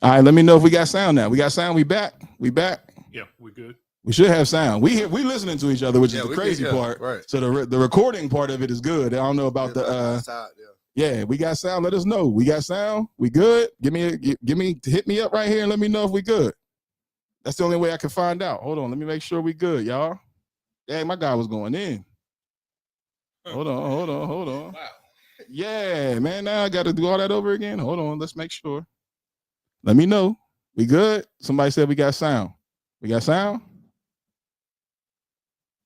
All right, let me know if we got sound now. We got sound. We back. We back. Yeah, we good. We should have sound. We listening to each other, which is the crazy part. Right. So the recording part of it is good. I don't know about the yeah, we got sound. Let us know. We got sound. We good. Hit me up right here and let me know if we good. That's the only way I can find out. Hold on, let me make sure we good, y'all. Dang, my guy was going in. Hold on. Wow. Yeah, man. Now I got to do all that over again. Hold on, let's make sure. Let me know. We good? Somebody said we got sound. We got sound?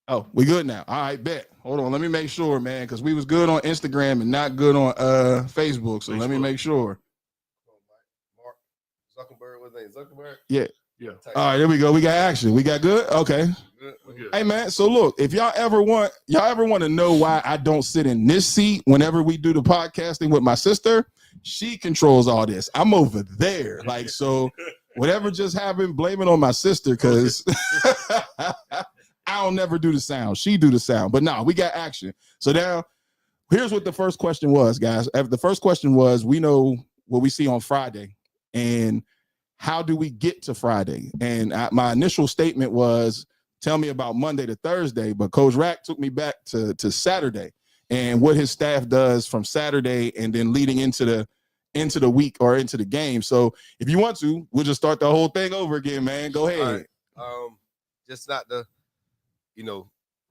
Oh, we good now. All right, bet. Hold on. Let me make sure, man, because we was good on Instagram and not good on Facebook. So let me make sure. Mark Zuckerberg, what's his name? Zuckerberg? Yeah. Yeah. All right, there we go. We got action. We got good? Okay. Good. Hey, man, so look, if y'all ever want to know why I don't sit in this seat whenever we do the podcasting with my sister, she controls all this. I'm over there. Like, so whatever just happened, blame it on my sister, because I'll never do the sound. She do the sound. But no, we got action. So now, here's what the first question was, guys. The first question was, we know what we see on Friday, and how do we get to Friday? And my initial statement was, tell me about Monday to Thursday, but Coach Rack took me back to Saturday and what his staff does from Saturday and then leading into the week or into the game. So if you want to, we'll just start the whole thing over again, man. Go ahead. All right. Just not to,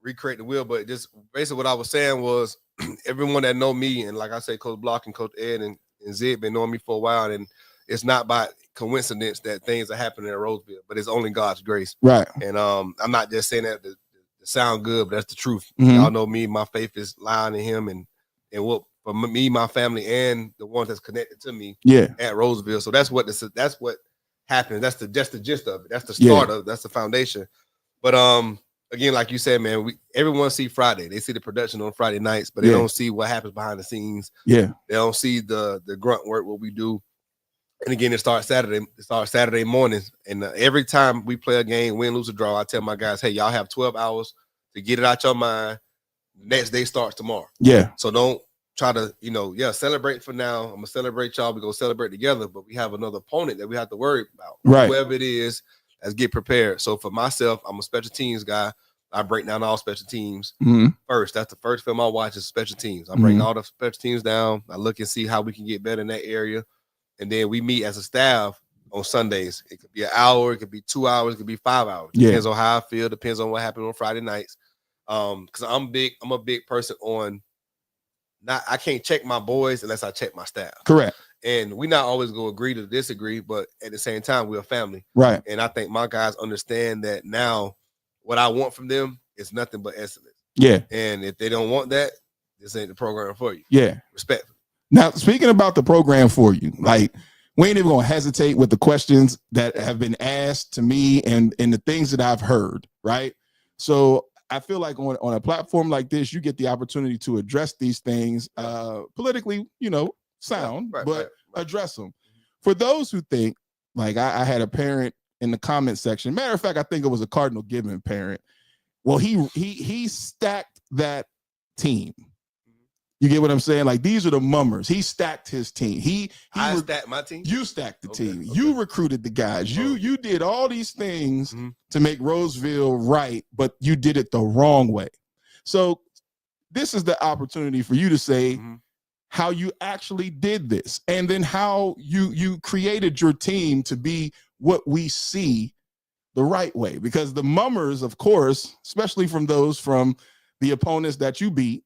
recreate the wheel, but just basically what I was saying was everyone that know me, and like I say, Coach Block and Coach Ed and Zed been knowing me for a while, and it's not by coincidence that things are happening in Roseville, but it's only God's grace. Right. And I'm not just saying that to sound good, but that's the truth. Mm-hmm. Y'all know me, my faith is lying in him and what for me, my family, and the ones that's connected to me at Roseville. So that's what happened. That's the gist of it. That's the start of that's the foundation. But again, like you said, man, everyone see Friday. They see the production on Friday nights, but they don't see what happens behind the scenes. Yeah. They don't see the grunt work, what we do. And again, it starts Saturday mornings. And every time we play a game, win, lose, or draw, I tell my guys, hey, y'all have 12 hours to get it out your mind. Next day starts tomorrow. Yeah. So don't try to, celebrate for now. I'm going to celebrate y'all. We're going to celebrate together, but we have another opponent that we have to worry about. Right. Whoever it is, let's get prepared. So for myself, I'm a special teams guy. I break down all special teams first. That's the first film I watch is special teams. I break all the special teams down. I look and see how we can get better in that area. And then we meet as a staff on Sundays. It could be an hour, it could be 2 hours, it could be 5 hours. Depends on how I feel, depends on what happened on Friday nights. Because I'm a big person on I can't check my boys unless I check my staff. Correct. And we not always go agree to disagree, but at the same time, we're a family. Right. And I think my guys understand that now what I want from them is nothing but excellence. Yeah. And if they don't want that, this ain't the program for you. Yeah. Respectfully. Now, speaking about the program for you, like, we ain't even going to hesitate with the questions that have been asked to me and the things that I've heard, right? So I feel like on a platform like this, you get the opportunity to address these things politically, sound, but address them. For those who think, like I had a parent in the comment section, matter of fact, I think it was a Cardinal Gibbon parent. Well, he stacked that team. You get what I'm saying? Like, these are the mummers. He stacked his team. I stacked my team. You stacked the team. Okay. You recruited the guys. You did all these things to make Roseville right, but you did it the wrong way. So this is the opportunity for you to say how you actually did this, and then how you created your team to be what we see the right way. Because the mummers, of course, especially from the opponents that you beat,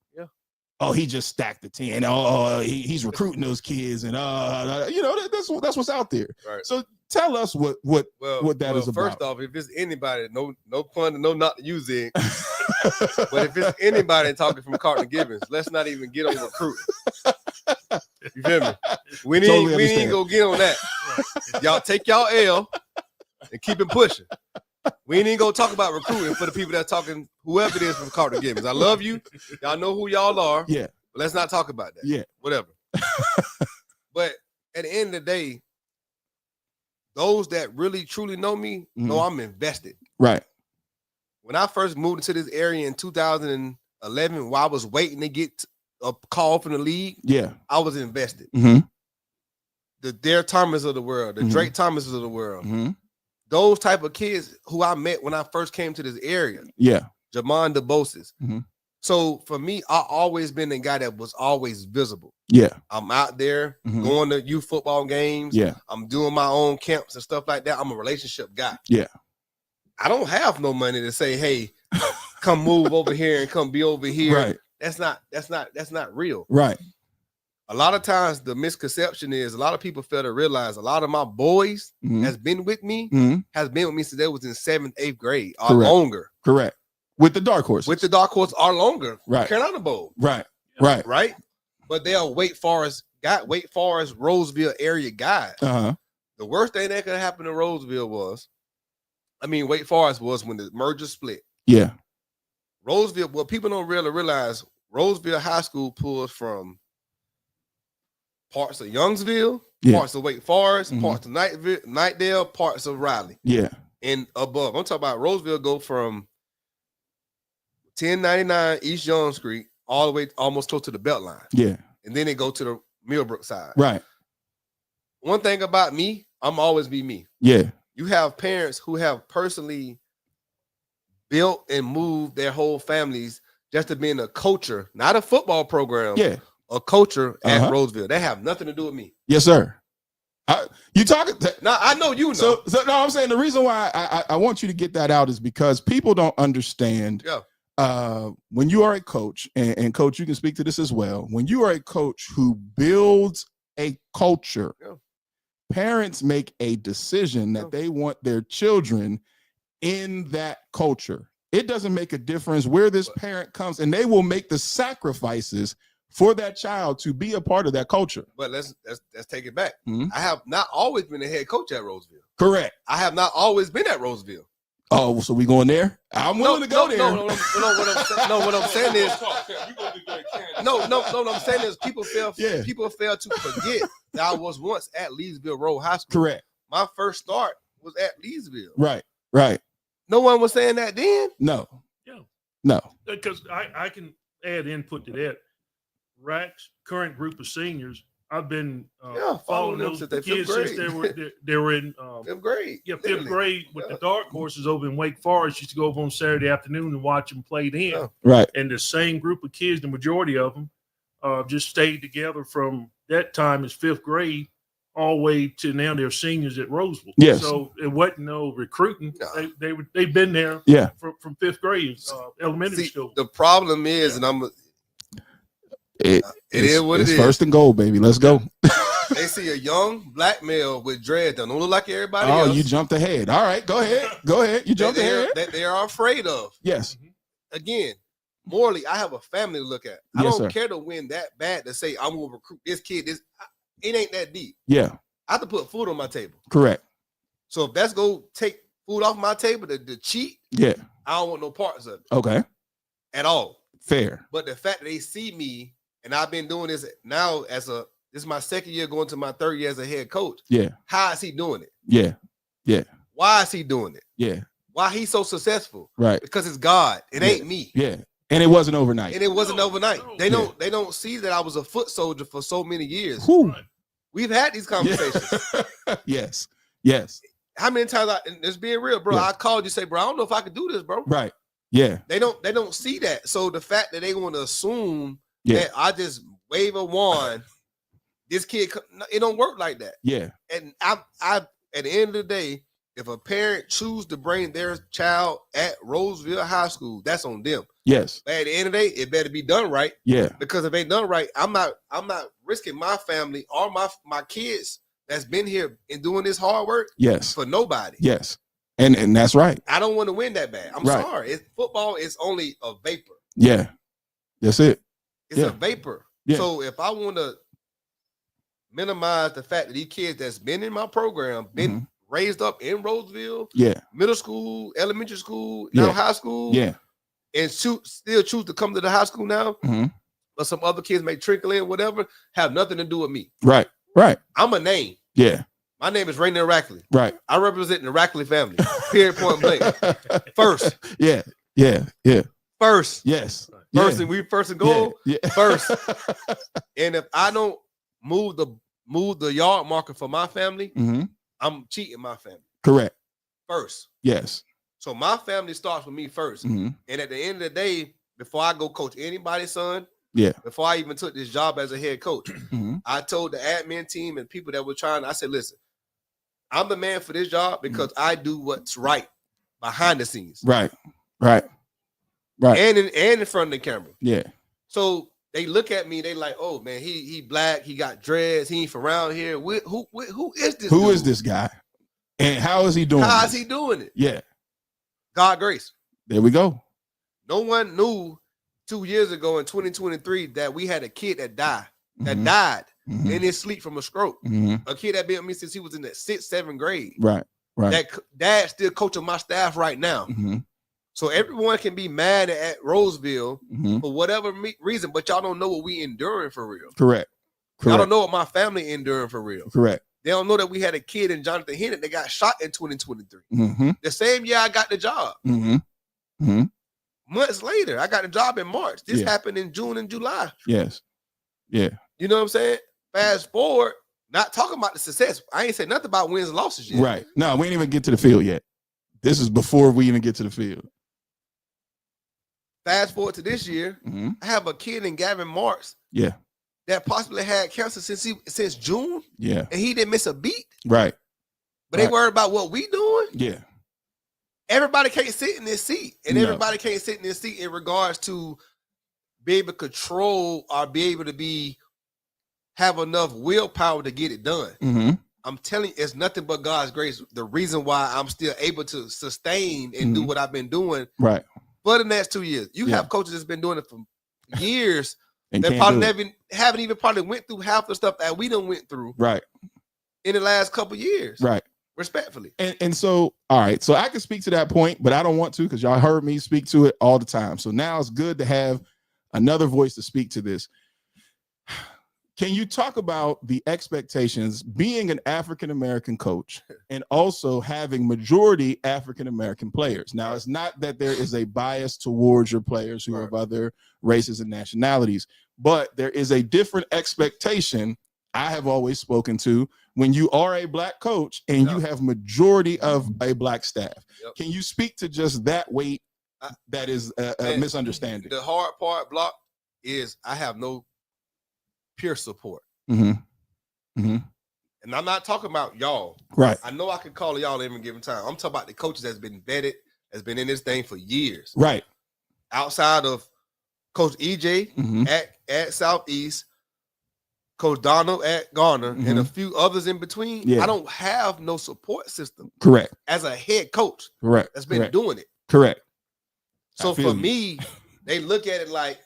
oh, he just stacked the team. Oh, he's recruiting those kids, and that's what's out there. Right. So tell us what that is about. First off, if it's anybody, no pun, no not to use it, but if it's anybody talking from Cardinal Gibbons, let's not even get on recruiting. You feel me? We ain't gonna get on that. Y'all take y'all L and keep it pushing. We ain't even gonna talk about recruiting for the people that talking, whoever it is from Cardinal Gibbons. I love you. Y'all know who y'all are. Yeah. But let's not talk about that. Yeah. Whatever. But at the end of the day, those that really truly know me know I'm invested. Right. When I first moved into this area in 2011, while I was waiting to get a call from the league, I was invested. the Derek Thomas of the world, the Drake Thomases of the world. Those type of kids who I met when I first came to this area. Yeah. Jamon DeBoses. So for me, I always been the guy that was always visible. Yeah. I'm out there going to youth football games. Yeah. I'm doing my own camps and stuff like that. I'm a relationship guy. Yeah. I don't have no money to say, hey, come move over here and come be over here. Right. That's not real. Right. A lot of times the misconception is a lot of people fail to realize a lot of my boys has been with me since they was in 7th, 8th grade or longer. Correct. With the dark horses. With the dark horse or longer. Right. Carolina Bowl. Right. Right. Right. But they are Wake Forest, Roseville area guys. The worst thing that could happen in Roseville Wake Forest was when the merger split. Yeah. Roseville, what people don't really realize, Roseville High School pulls from parts of Youngsville, parts of Wake Forest, parts of Nightdale, parts of Raleigh. Yeah. And above. I'm talking about Roseville go from 1099 East Young Street all the way almost close to the Beltline. Yeah. And then they go to the Millbrook side. Right. One thing about me, I'm always be me. Yeah. You have parents who have personally built and moved their whole families just to be in a culture, not a football program. Yeah. A culture at Roseville. They have nothing to do with me. Yes, sir. You talking? Now I know you know. So no, I'm saying the reason why I want you to get that out is because people don't understand. Yeah. When you are a coach, and coach, you can speak to this as well. When you are a coach who builds a culture, parents make a decision that they want their children in that culture. It doesn't make a difference where this parent comes, and they will make the sacrifices for that child to be a part of that culture. But let's take it back. I have not always been the head coach at Roseville. Correct. I have not always been at Roseville. Oh, so we going there? I'm willing to go there. No, what I'm saying is, what I'm saying is people fail to forget that I was once at Leesville Road High School. Correct. My first start was at Leesville. Right. No one was saying that then? No. Yeah. No. Because I can add input to that. Rack's current group of seniors, I've been following those kids since they were in 5th grade. Yeah, 5th grade with the dark horses over in Wake Forest. Used to go over on Saturday afternoon and watch them play then. Yeah. Right. And the same group of kids, the majority of them, just stayed together from that time as 5th grade all the way to now they're seniors at Roseville. Yes. So it wasn't no recruiting. No. They've been there from 5th grade, elementary school. The problem is, and it is what it is. First and goal, baby. Let's go. They see a young black male with dreads that don't look like everybody else. Oh, you jumped ahead. All right, go ahead. You jumped ahead. That they are afraid of. Yes. Again, morally, I have a family to look at. I don't care to win that bad to say I'm gonna recruit this kid. It ain't that deep. Yeah. I have to put food on my table. Correct. So if that's go take food off my table to cheat, I don't want no parts of it. Okay. At all. Fair. But the fact that they see me, and I've been doing this now this is my 2nd year going to my 3rd year as a head coach. Yeah. How is he doing it? Yeah. Yeah. Why is he doing it? Yeah. Why he's so successful? Right. Because it's God. It ain't me. Yeah. And it wasn't overnight. They don't see that I was a foot soldier for so many years. Right. We've had these conversations. Yes. Yes. How many times it's being real, bro? I called you, say, bro, I don't know if I could do this, bro. Right. Yeah. They don't see that. So the fact that they want to assume that I just wave a wand, this kid, it don't work like that. Yeah. And I at the end of the day, if a parent choose to bring their child at Roseville High School, that's on them. Yes. But at the end of the day, it better be done right. Yeah. Because if it ain't done right, I'm not risking my family or my kids that's been here and doing this hard work. Yes. For nobody. Yes. And that's right. I don't want to win that bad. I'm sorry. Football is only a vapor. Yeah. That's it. It's a vapor. Yeah. So if I want to minimize the fact that these kids that's been in my program, been raised up in Roseville, middle school, elementary school, now high school, and still choose to come to the high school now, but some other kids may trickle in, whatever, have nothing to do with me. Right. Right. I'm a name. Yeah. My name is Rainier Rackley. Right. I represent the Rackley family. Period. Point blank. First. Yeah. Yeah. Yeah. First. Yes. First, and we first and goal. Yeah. First. And if I don't move the move the yard marker for my family, Mm-hmm. I'm cheating my family. Correct. First. Yes. So my family starts with me first. Mm-hmm. And at the end of the day, before I go coach anybody's son, before I even took this job as a head coach, mm-hmm. I told the admin team and people that were trying, I said, listen, I'm the man for this job because I do what's right behind the scenes. Right. And in front of the camera. Yeah. So they look at me, they like, oh man, he black, he got dreads, he ain't from around here. Who is this? Who is this guy? And how is he doing? How is he doing it? Yeah. God grace. There we go. No one knew 2 years ago in 2023 that we had a kid that died in his sleep from a stroke. Mm-hmm. A kid that been with me since he was in the 6th, 7th grade. Right. That dad still coaching my staff right now. Mm-hmm. So everyone can be mad at Roseville mm-hmm. for whatever reason, but y'all don't know what we enduring for real. Correct. Y'all don't know what my family enduring for real. Correct. They don't know that we had a kid in Jonathan Hennett that got shot in 2023. Mm-hmm. The same year I got the job. Mm-hmm. Mm-hmm. Months later, I got the job in March. This happened in June and July. Yes. Yeah. You know what I'm saying? Fast forward, not talking about the success. I ain't say nothing about wins and losses yet. Right. No, we ain't even get to the field yet. This is before we even get to the field. Fast forward to this year, I have a kid in Gavin Marks. Yeah. That possibly had cancer since June. Yeah. And he didn't miss a beat. Right. But they worried about what we doing. Yeah. Everybody can't sit in this seat. And everybody can't sit in this seat in regards to be able to control or be able to have enough willpower to get it done. Mm-hmm. I'm telling you, it's nothing but God's grace. The reason why I'm still able to sustain and do what I've been doing for the next 2 years. You have coaches that's been doing it for years that probably haven't even went through half the stuff that we done went through in the last couple years. Right. Respectfully. And so, all right. So I can speak to that point, but I don't want to because y'all heard me speak to it all the time. So now it's good to have another voice to speak to this. Can you talk about the expectations being an African-American coach and also having majority African-American players? Now, it's not that there is a bias towards your players who are of other races and nationalities, but there is a different expectation I have always spoken to when you are a black coach and you have majority of a black staff. Can you speak to just that weight that is a misunderstanding? The hard part, Block, is I have no peer support. Mm-hmm. Mm-hmm. And I'm not talking about y'all. Right. I know I can call y'all every given time. I'm talking about the coaches that's been vetted, has been in this thing for years. Right. Outside of Coach EJ at Southeast, Coach Donald at Garner, and a few others in between. I don't have no support system. Correct. As a head coach. Correct. That's been doing it. Correct. So for me, they look at it like,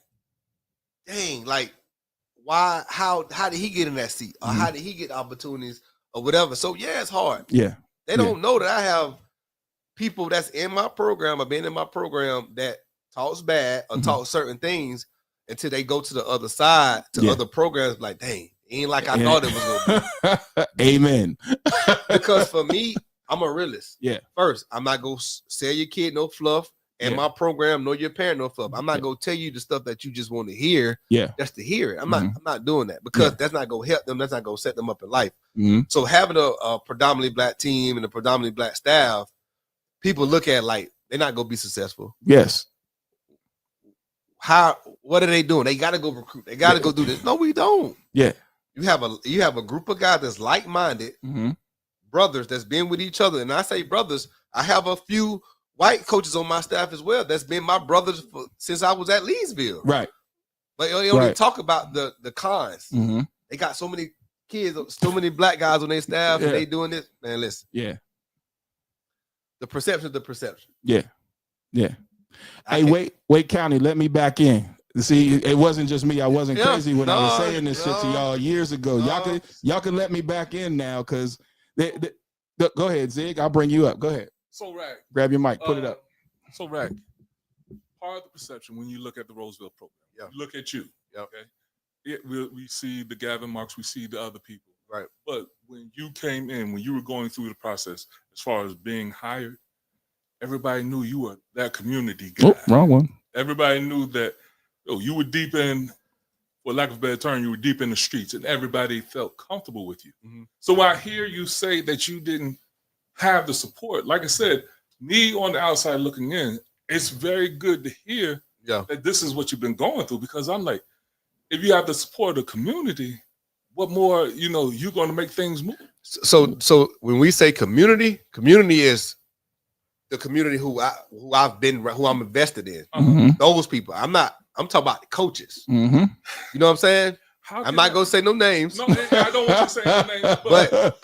dang, like, why, how did he get in that seat? Or how did he get opportunities or whatever? So yeah, it's hard. Yeah. They don't know that I have people that's in my program or been in my program that talks bad or talk certain things until they go to the other side to other programs like, dang, ain't like I thought it was gonna be. Amen. Because for me, I'm a realist. Yeah. First, I'm not gonna sell your kid no fluff. And my program, know your parent no fluff. I'm not gonna tell you the stuff that you just want to hear. Yeah. Just to hear it. I'm not doing that because that's not gonna help them. That's not gonna set them up in life. Mm-hmm. So having a predominantly black team and a predominantly black staff, people look at like they're not gonna be successful. Yes. What are they doing? They gotta go recruit. They gotta go do this. No, we don't. Yeah. You have a group of guys that's like-minded, brothers that's been with each other. And I say brothers, I have a few white coaches on my staff as well. That's been my brothers since I was at Leesville. Right. But they only talk about the cons. Mm-hmm. They got so many kids, so many black guys on their staff, and they doing this. Man, listen. Yeah. The perception is the perception. Yeah. Yeah. Hey, Wake County, let me back in. See, it wasn't just me. I wasn't crazy when I was saying this shit to y'all years ago. Y'all can let me back in now because go ahead, Zig. I'll bring you up. Go ahead. So Rack, grab your mic, put it up. So Rack, part of the perception when you look at the Roseville program, look at you. Okay, we see the Gavin Marks, we see the other people, right? But when you came in, when you were going through the process, as far as being hired, everybody knew you were that community guy. Oh, wrong one. Everybody knew that you were deep in for lack of a better term, you were deep in the streets and everybody felt comfortable with you. So when I hear you say that you didn't have the support, like I said, me on the outside looking in, it's very good to hear that this is what you've been going through, because I'm like, if you have the support of the community, what more, you're going to make things move. So when we say community is the community who I'm invested in. Those people. I'm talking about the coaches. You know what I'm saying? I'm not going to say no names. No, I don't want you to say no names. But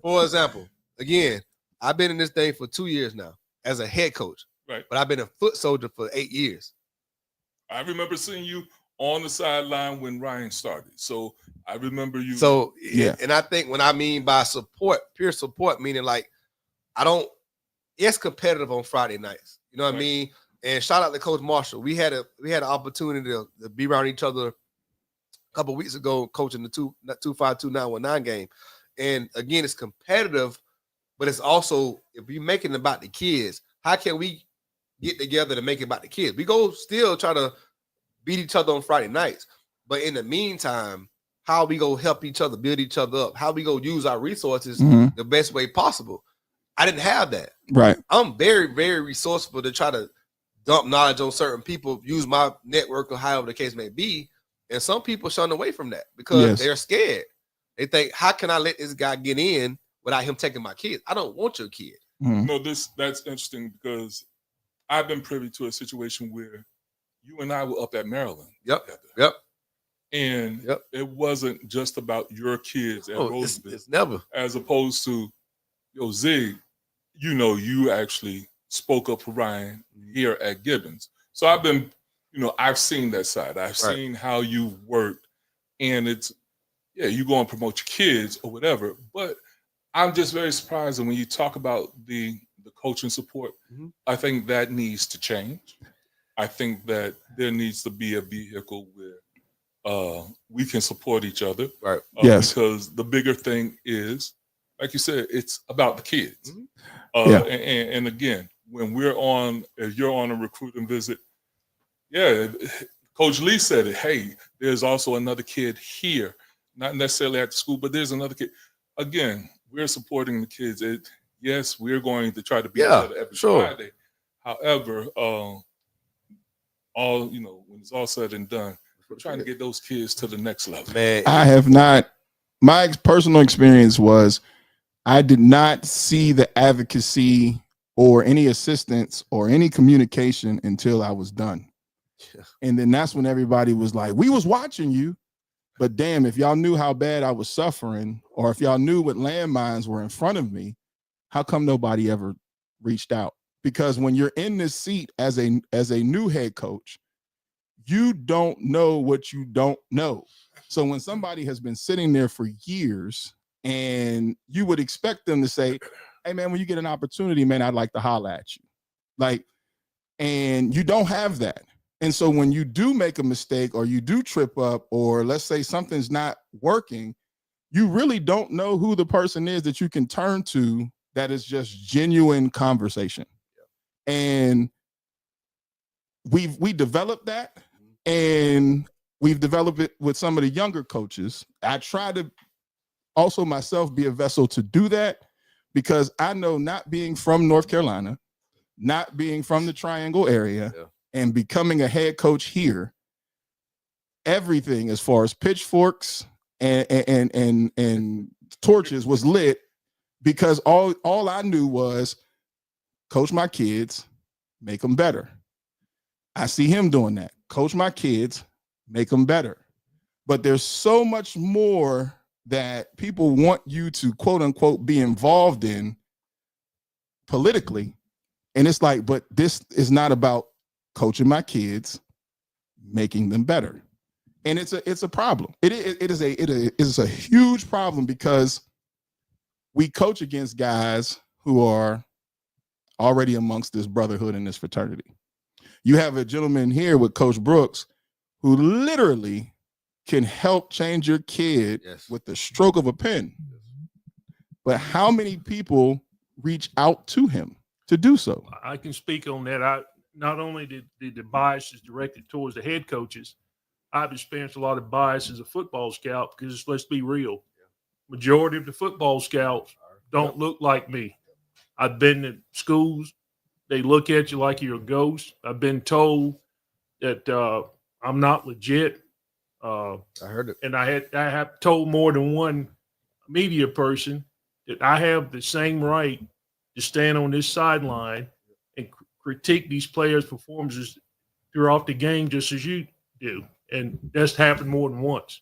for example, again, I've been in this thing for 2 years now as a head coach. Right. But I've been a foot soldier for 8 years. I remember seeing you on the sideline when Ryan started. So I remember you. So, and I think when I mean by support, pure support, meaning like, it's competitive on Friday nights. You know what I mean? And shout out to Coach Marshall. We had an opportunity to be around each other a couple of weeks ago, coaching the 2-5-2-9-1-9 game. And again, it's competitive, but it's also, if you're making it about the kids, how can we get together to make it about the kids? We go still try to beat each other on Friday nights. But in the meantime, how we go help each other, build each other up, how we go use our resources the best way possible. I didn't have that. Right. I'm very, very resourceful to try to dump knowledge on certain people, use my network or however the case may be. And some people shun away from that because they're scared. They think, how can I let this guy get in without him taking my kids? I don't want your kid. No, that's interesting because I've been privy to a situation where you and I were up at Maryland. Yep. And it wasn't just about your kids at Roseville. It's never. As opposed to, Zig, you actually spoke up for Ryan here at Gibbons. So I've been, I've seen that side. I've seen how you worked, and it's, you go and promote your kids or whatever. But I'm just very surprised when you talk about the coaching support. I think that needs to change. I think that there needs to be a vehicle where we can support each other. Right. Because the bigger thing is, like you said, it's about the kids. And again, when if you're on a recruiting visit, Coach Lee said it, hey, there's also another kid here, not necessarily at the school, but there's another kid. Again, we're supporting the kids. Yes, we're going to try to be together every Friday. However, when it's all said and done, we're trying to get those kids to the next level. Man, I have not. My personal experience was I did not see the advocacy or any assistance or any communication until I was done. And then that's when everybody was like, we was watching you, but damn, if y'all knew how bad I was suffering, or if y'all knew what landmines were in front of me, how come nobody ever reached out? Because when you're in this seat as a new head coach, you don't know what you don't know. So when somebody has been sitting there for years, and you would expect them to say, hey man, when you get an opportunity, man, I'd like to holler at you. And you don't have that. And so when you do make a mistake or you do trip up, or let's say something's not working, you really don't know who the person is that you can turn to that is just genuine conversation. And we developed that, and we've developed it with some of the younger coaches. I try to also myself be a vessel to do that, because I know, not being from North Carolina, not being from the Triangle area, and becoming a head coach here, everything as far as pitchforks and torches was lit, because all I knew was coach my kids, make them better. I see him doing that. Coach my kids, make them better. But there's so much more that people want you to, quote unquote, be involved in politically. And it's like, but this is not about coaching my kids, making them better. And it's a problem. It is a huge problem, because we coach against guys who are already amongst this brotherhood and this fraternity. You have a gentleman here with Coach Brooks who literally can help change your kid with the stroke of a pen. But how many people reach out to him to do so? I can speak on that. Not only did the bias is directed towards the head coaches, I've experienced a lot of bias as a football scout because let's be real, majority of the football scouts don't look like me. I've been to schools, they look at you like you're a ghost. I've been told that I'm not legit. I heard it. And I have told more than one media person that I have the same right to stand on this sideline and critique these players' performances throughout the game just as you do. And that's happened more than once.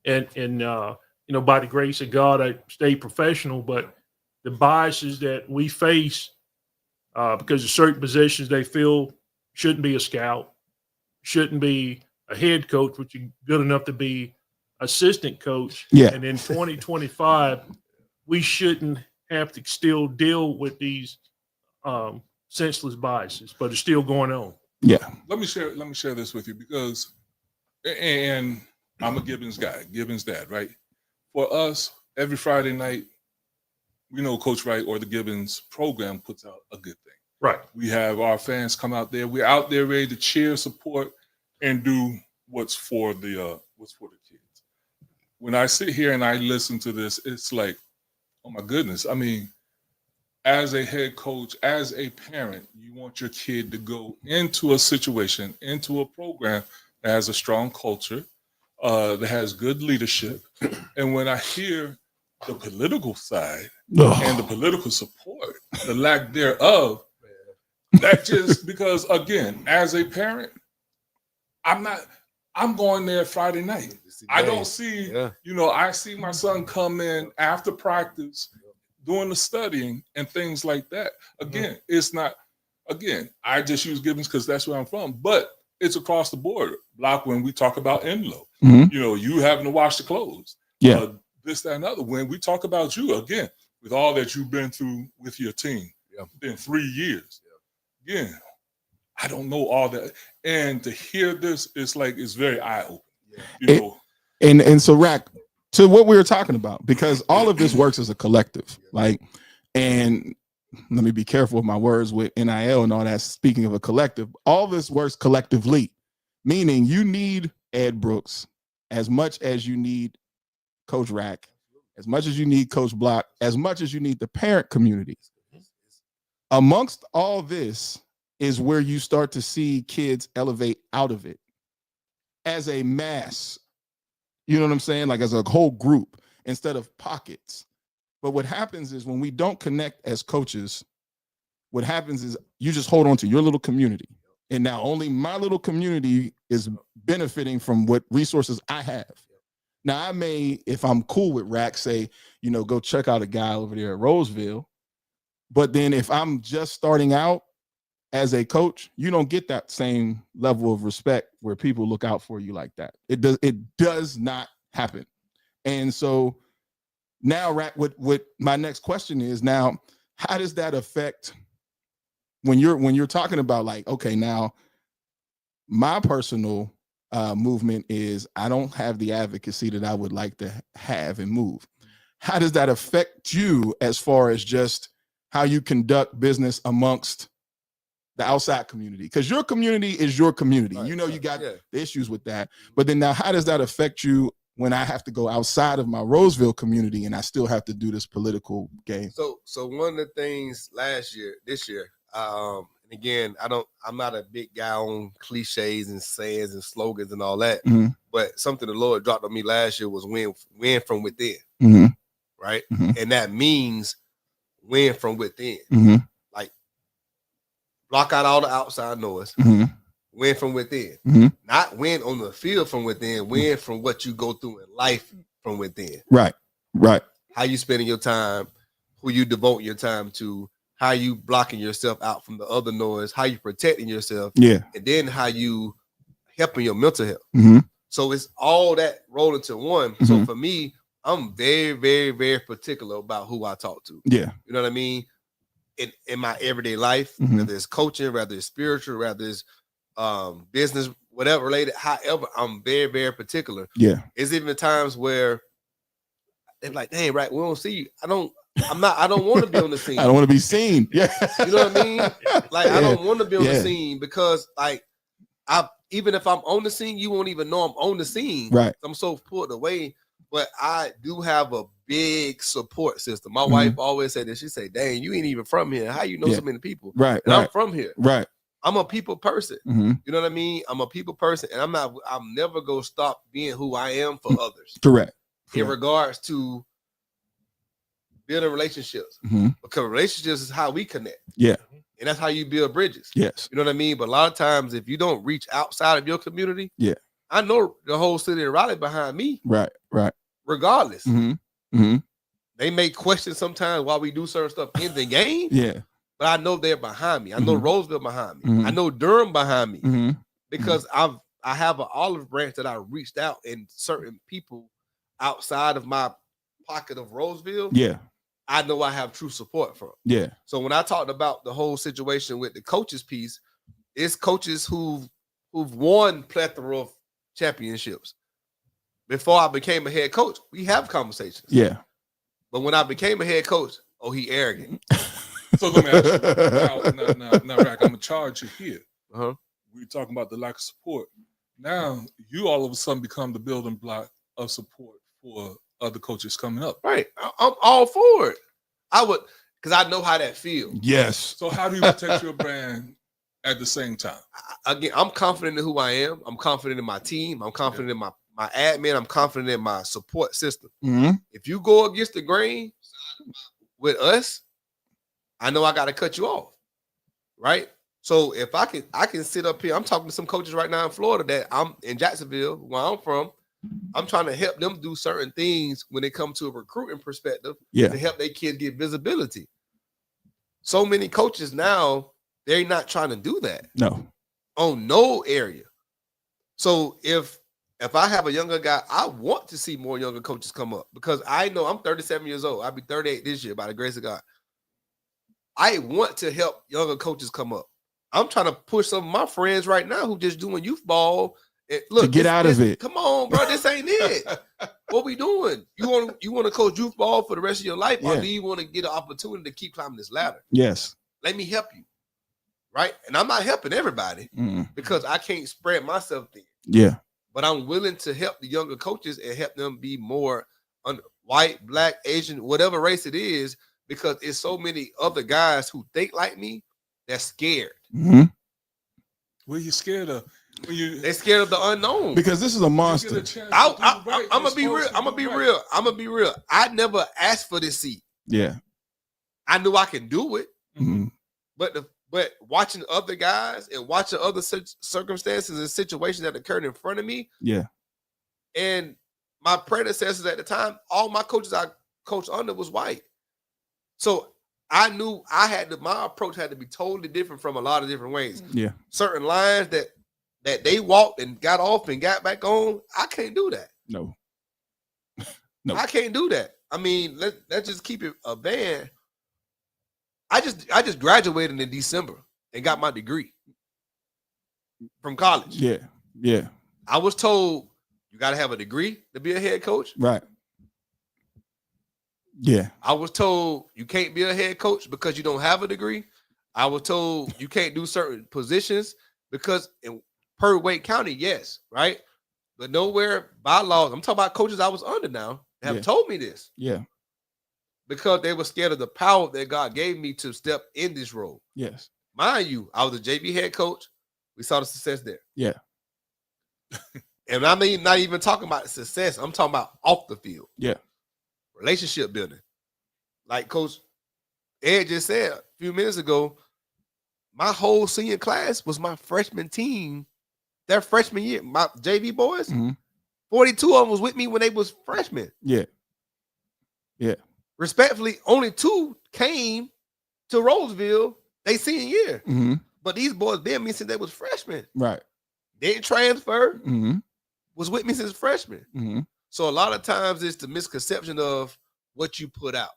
And by the grace of God, I stay professional, but the biases that we face because of certain positions they feel shouldn't be a scout, shouldn't be a head coach, which is good enough to be assistant coach. Yeah. And in 2025, we shouldn't have to still deal with these senseless biases, but it's still going on. Yeah. Let me share this with you because, and I'm a Gibbons guy, Gibbons dad, right? For us, every Friday night, we know Coach Wright or the Gibbons program puts out a good thing. Right. We have our fans come out there. We're out there ready to cheer, support, and do what's for the kids. When I sit here and I listen to this, it's like, oh my goodness. I mean, as a head coach, as a parent, you want your kid to go into a situation, into a program that has a strong culture, that has good leadership. And when I hear the political side and the political support, the lack thereof, that just because, again, as a parent, I'm going there Friday night. I don't see, I see my son come in after practice doing the studying and things like that. Again, it's not, I just use Gibbons because that's where I'm from, but it's across the board. Like when we talk about Enlow, you having to wash the clothes. Yeah. This, that, and other. When we talk about you, again, with all that you've been through with your team, in 3 years, again, I don't know all that. And to hear this, it's very eye-opening. And so, Rack, to what we were talking about, because all of this works as a collective. And let me be careful with my words with NIL and all that. Speaking of a collective, all this works collectively, meaning you need Ed Brooks as much as you need Coach Rack, as much as you need Coach Block, as much as you need the parent community. Amongst all this is where you start to see kids elevate out of it as a mass. You know what I'm saying? Like as a whole group instead of pockets. But what happens is when we don't connect as coaches, what happens is you just hold on to your little community. And now only my little community is benefiting from what resources I have. Now I may, if I'm cool with Rack, say, go check out a guy over there at Roseville. But then if I'm just starting out as a coach, you don't get that same level of respect where people look out for you like that. It does not happen. And so now, Rack, what my next question is now, how does that affect when you're talking about okay, now my personal movement is I don't have the advocacy that I would like to have and move. How does that affect you as far as just how you conduct business amongst the outside community? Because your community is your community. Right, you got the issues with that. But then now how does that affect you when I have to go outside of my Roseville community and I still have to do this political game? So one of the things this year, and again, I'm not a big guy on cliches and sayings and slogans and all that, but something the Lord dropped on me last year was win from within, right? And that means win from within. Like block out all the outside noise, win from within. Not win on the field from within, win from what you go through in life from within. Right. How you spending your time, who you devote your time to, how you blocking yourself out from the other noise, how you protecting yourself, and then how you helping your mental health. So it's all that rolled into one. So for me, I'm very, very, very particular about who I talk to. Yeah. You know what I mean? In my everyday life, whether it's coaching, whether it's spiritual, whether it's business, whatever related, however, I'm very, very particular. Yeah. It's even times where they're like, dang, right, we don't see you. I don't want to be on the scene. I don't want to be seen. Yeah. You know what I mean? Like, I don't want to be on the scene because even if I'm on the scene, you won't even know I'm on the scene. Right. I'm so pulled away. But I do have a big support system. My wife always said this. She say, "Dang, you ain't even from here. How you know so many people?" Right. And I'm from here. Right. I'm a people person. Mm-hmm. You know what I mean? I'm a people person, and I'm never gonna stop being who I am for others. Correct. In regards to building relationships, because relationships is how we connect. Yeah. And that's how you build bridges. Yes. You know what I mean? But a lot of times, if you don't reach outside of your community, yeah, I know the whole city of Raleigh behind me. Right. Right. Regardless. Mm-hmm. They may question sometimes why we do certain stuff in the game. Yeah. But I know they're behind me. I know Roseville behind me. I know Durham behind me. Because I have an olive branch that I reached out and certain people outside of my pocket of Roseville. Yeah. I know I have true support from. Yeah. So when I talked about the whole situation with the coaches piece, it's coaches who've won plethora of championships. Before I became a head coach, we have conversations. Yeah. But when I became a head coach, oh, he arrogant. So let me ask you, now, Rack, I'm gonna charge you here. We're talking about the lack of support. Now you all of a sudden become the building block of support for other coaches coming up. Right. I'm all for it. I would, because I know how that feels. Yes. So how do you protect your brand at the same time? Again, I'm confident in who I am. I'm confident in my team. I'm confident in my admin. I'm confident in my support system. If you go against the grain with us, I know I got to cut you off. Right. So if I can sit up here, I'm talking to some coaches right now in Florida that I'm in Jacksonville, where I'm from. I'm trying to help them do certain things when it comes to a recruiting perspective to help their kids get visibility. So many coaches now, they're not trying to do that. No. On no area. So if I have a younger guy, I want to see more younger coaches come up because I know I'm 37 years old. I'll be 38 this year by the grace of God. I want to help younger coaches come up. I'm trying to push some of my friends right now who just doing youth ball. And look, to get out of it. Come on, bro. This ain't it. What we doing? You want to coach youth ball for the rest of your life, or do you want to get an opportunity to keep climbing this ladder? Yes. Let me help you. Right? And I'm not helping everybody because I can't spread myself thin. Yeah. But I'm willing to help the younger coaches and help them be more white, black, Asian, whatever race it is, because it's so many other guys who think like me that's scared. What are you scared of? They're scared of the unknown. Because this is a monster. I'm gonna be real. I'm gonna be real. I never asked for this seat. Yeah. I knew I can do it. But watching other guys and watching other circumstances and situations that occurred in front of me. Yeah. And my predecessors at the time, all my coaches I coached under was white. So I knew my approach had to be totally different from a lot of different ways. Yeah. Certain lines that they walked and got off and got back on, I can't do that. No. I can't do that. I mean, let's just keep it a band. I just graduated in December and got my degree from college. Yeah. Yeah. I was told you got to have a degree to be a head coach. Right. Yeah. I was told you can't be a head coach because you don't have a degree. I was told you can't do certain positions because per Wake County, yes, right? But nowhere by law, I'm talking about coaches I was under now, have told me this. Yeah. Because they were scared of the power that God gave me to step in this role. Yes. Mind you, I was a JV head coach. We saw the success there. Yeah. And I mean, not even talking about success. I'm talking about off the field. Yeah. Relationship building. Like Coach Ed just said a few minutes ago, my whole senior class was my freshman team. Their freshman year, my JV boys, 42 of them was with me when they was freshmen. Yeah. Yeah. Respectfully, only 2 came to Roseville they senior year. But these boys been me since they was freshmen. Right. Didn't transfer. Was with me since freshman. So a lot of times it's the misconception of what you put out.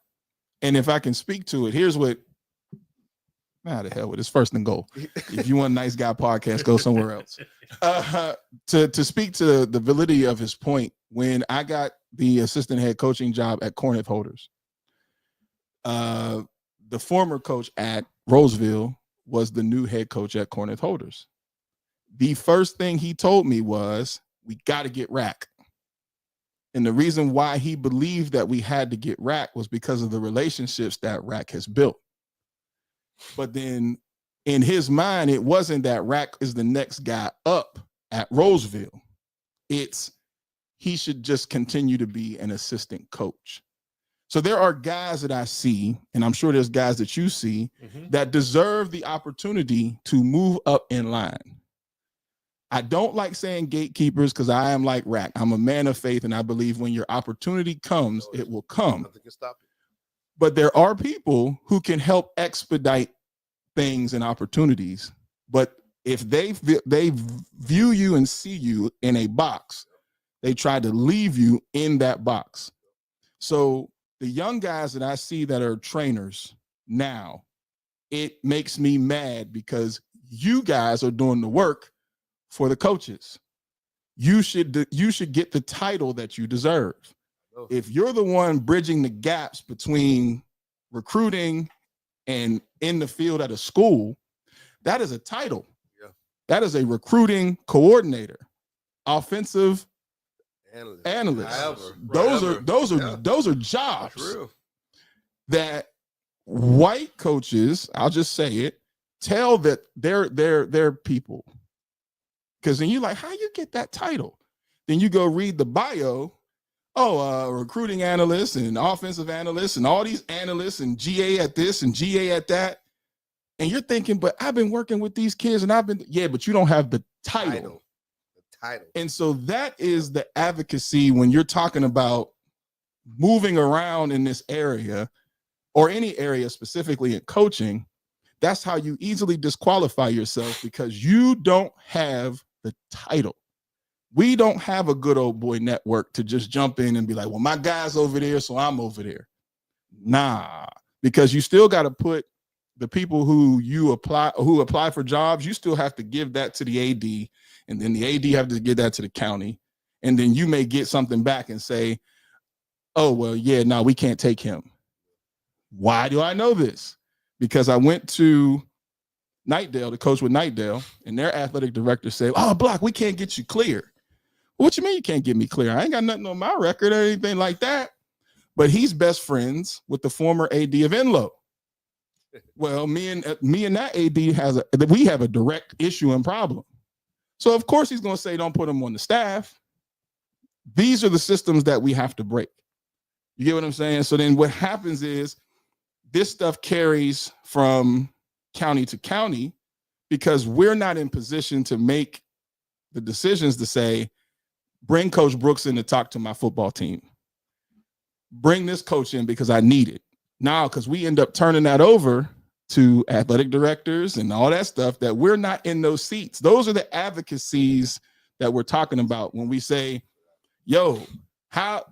And if I can speak to it, here's what. Nah, the hell with it's first and goal. If you want a nice guy podcast, go somewhere else. To speak to the validity of his point, when I got the assistant head coaching job at Corinth Holders, the former coach at Roseville was the new head coach at Corinth Holders. the first thing he told me was, we got to get Rack. And the reason why he believed that we had to get Rack was because of the relationships that Rack has built. But then in his mind, it wasn't that Rack is the next guy up at Roseville. It's he should just continue to be an assistant coach. So there are guys that I see, and I'm sure there's guys that you see, that deserve the opportunity to move up in line. I don't like saying gatekeepers because I am like Rack. I'm a man of faith, and I believe when your opportunity comes, it will come. Nothing can stop it. But there are people who can help expedite things and opportunities. But if they view you and see you in a box, they try to leave you in that box. So the young guys that I see that are trainers now, it makes me mad because you guys are doing the work for the coaches. You should get the title that you deserve. If you're the one bridging the gaps between recruiting and in the field at a school, that is a title. Yeah. That is a recruiting coordinator, offensive analyst. Those are jobs that white coaches, I'll just say it, tell that they're people. Because then you're like, how you get that title? Then you go read the bio. Recruiting analyst and offensive analyst and all these analysts and GA at this and GA at that. And you're thinking, but I've been working with these kids and but you don't have the title. The title. And so that is the advocacy when you're talking about moving around in this area or any area specifically in coaching. That's how you easily disqualify yourself because you don't have the title. We don't have a good old boy network to just jump in and be like, well, my guy's over there, so I'm over there. Nah, because you still got to put the people who apply for jobs, you still have to give that to the AD, and then the AD have to give that to the county. And then you may get something back and say, oh, well, yeah, no, we can't take him. Why do I know this? Because I went to Nightdale to coach with Nightdale, and their athletic director said, oh, Block, we can't get you clear. What you mean you can't get me clear? I ain't got nothing on my record or anything like that. But he's best friends with the former AD of Enloe. Well, me and that AD we have a direct issue and problem. So of course he's going to say, don't put him on the staff. These are the systems that we have to break. You get what I'm saying? So then what happens is this stuff carries from county to county because we're not in position to make the decisions to say, bring Coach Brooks in to talk to my football team. Bring this coach in because I need it. Now, because we end up turning that over to athletic directors and all that stuff that we're not in those seats. Those are the advocacies that we're talking about when we say, yo, how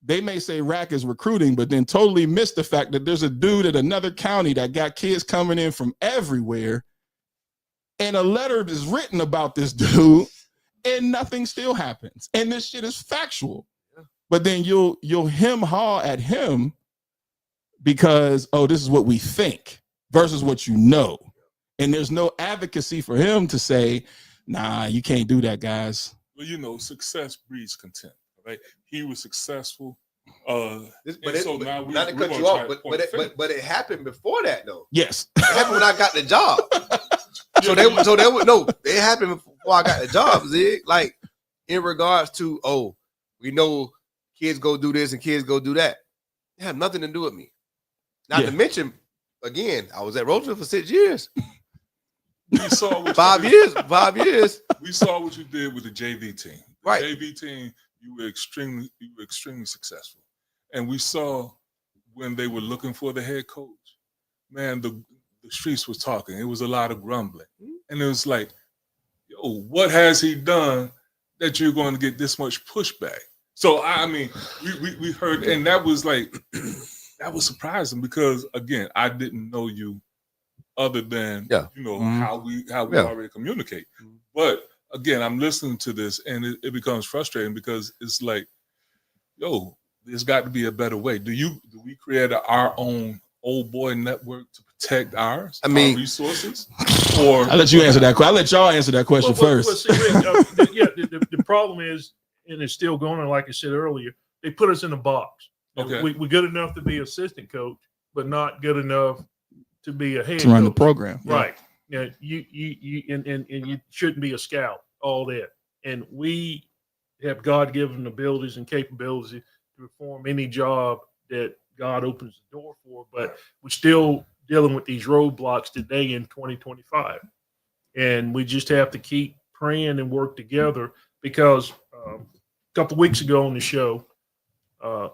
they may say Rack is recruiting, but then totally miss the fact that there's a dude at another county that got kids coming in from everywhere. And a letter is written about this dude and nothing still happens. And this shit is factual. But then you'll hem-haw at him because, oh, this is what we think versus what you know. And there's no advocacy for him to say, nah, you can't do that, guys. Well, you know, success breeds contempt, right? He was successful. Not to cut you off, but it happened before that, though. Yes. It happened when I got the job. It happened before I got the job, Zig. Like, in regards to, we know kids go do this and kids go do that. It had nothing to do with me. Not to mention, again, I was at Roseville for 6 years. We saw what 5 years. We saw what you did with the JV team. Right. JV team, you were extremely successful. And we saw when they were looking for the head coach, man, the streets was talking. It was a lot of grumbling. And it was like, yo, what has he done that you're going to get this much pushback? So, I mean, we heard, and that was like, that was surprising because, again, I didn't know you other than, how we already communicate. But, again, I'm listening to this, and it becomes frustrating because it's like, yo, there's got to be a better way. Do we create our own old boy network to protect our resources? or I'll let you answer that. I'll let y'all answer that question first. See, Rick, the problem is, and it's still going on, like I said earlier, they put us in a box. Okay. We're good enough to be assistant coach, but not good enough to be a head To run coach. the program. Right. Yeah, you you shouldn't be a scout, all that. And we have God-given abilities and capabilities to perform any job that God opens the door for, but we're still dealing with these roadblocks today in 2025. And we just have to keep praying and work together, because a couple of weeks ago on the show,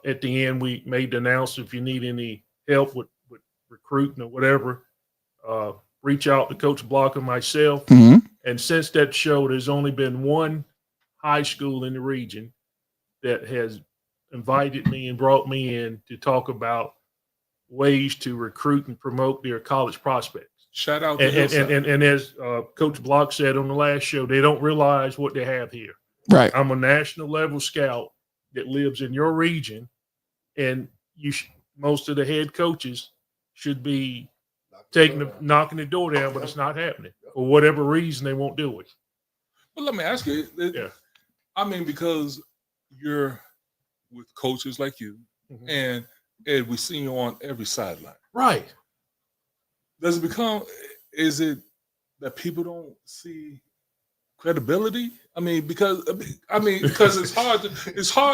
at the end, we made the announcement, if you need any help with recruiting or whatever, reach out to Coach Block and myself. Mm-hmm. And since that show, there's only been one high school in the region that has invited me and brought me in to talk about ways to recruit and promote their college prospects. shout out to And as Coach Block said on the last show, they don't realize what they have here. Right. I'm a national level scout that lives in your region, and most of the head coaches should be knocking the door down, but it's not happening. For whatever reason, they won't do it. Well, let me ask you. Yeah. I mean, because you're with coaches like you, Mhm. and Ed, we see you on every sideline. Right. Is it that people don't see credibility? I mean, because it's hard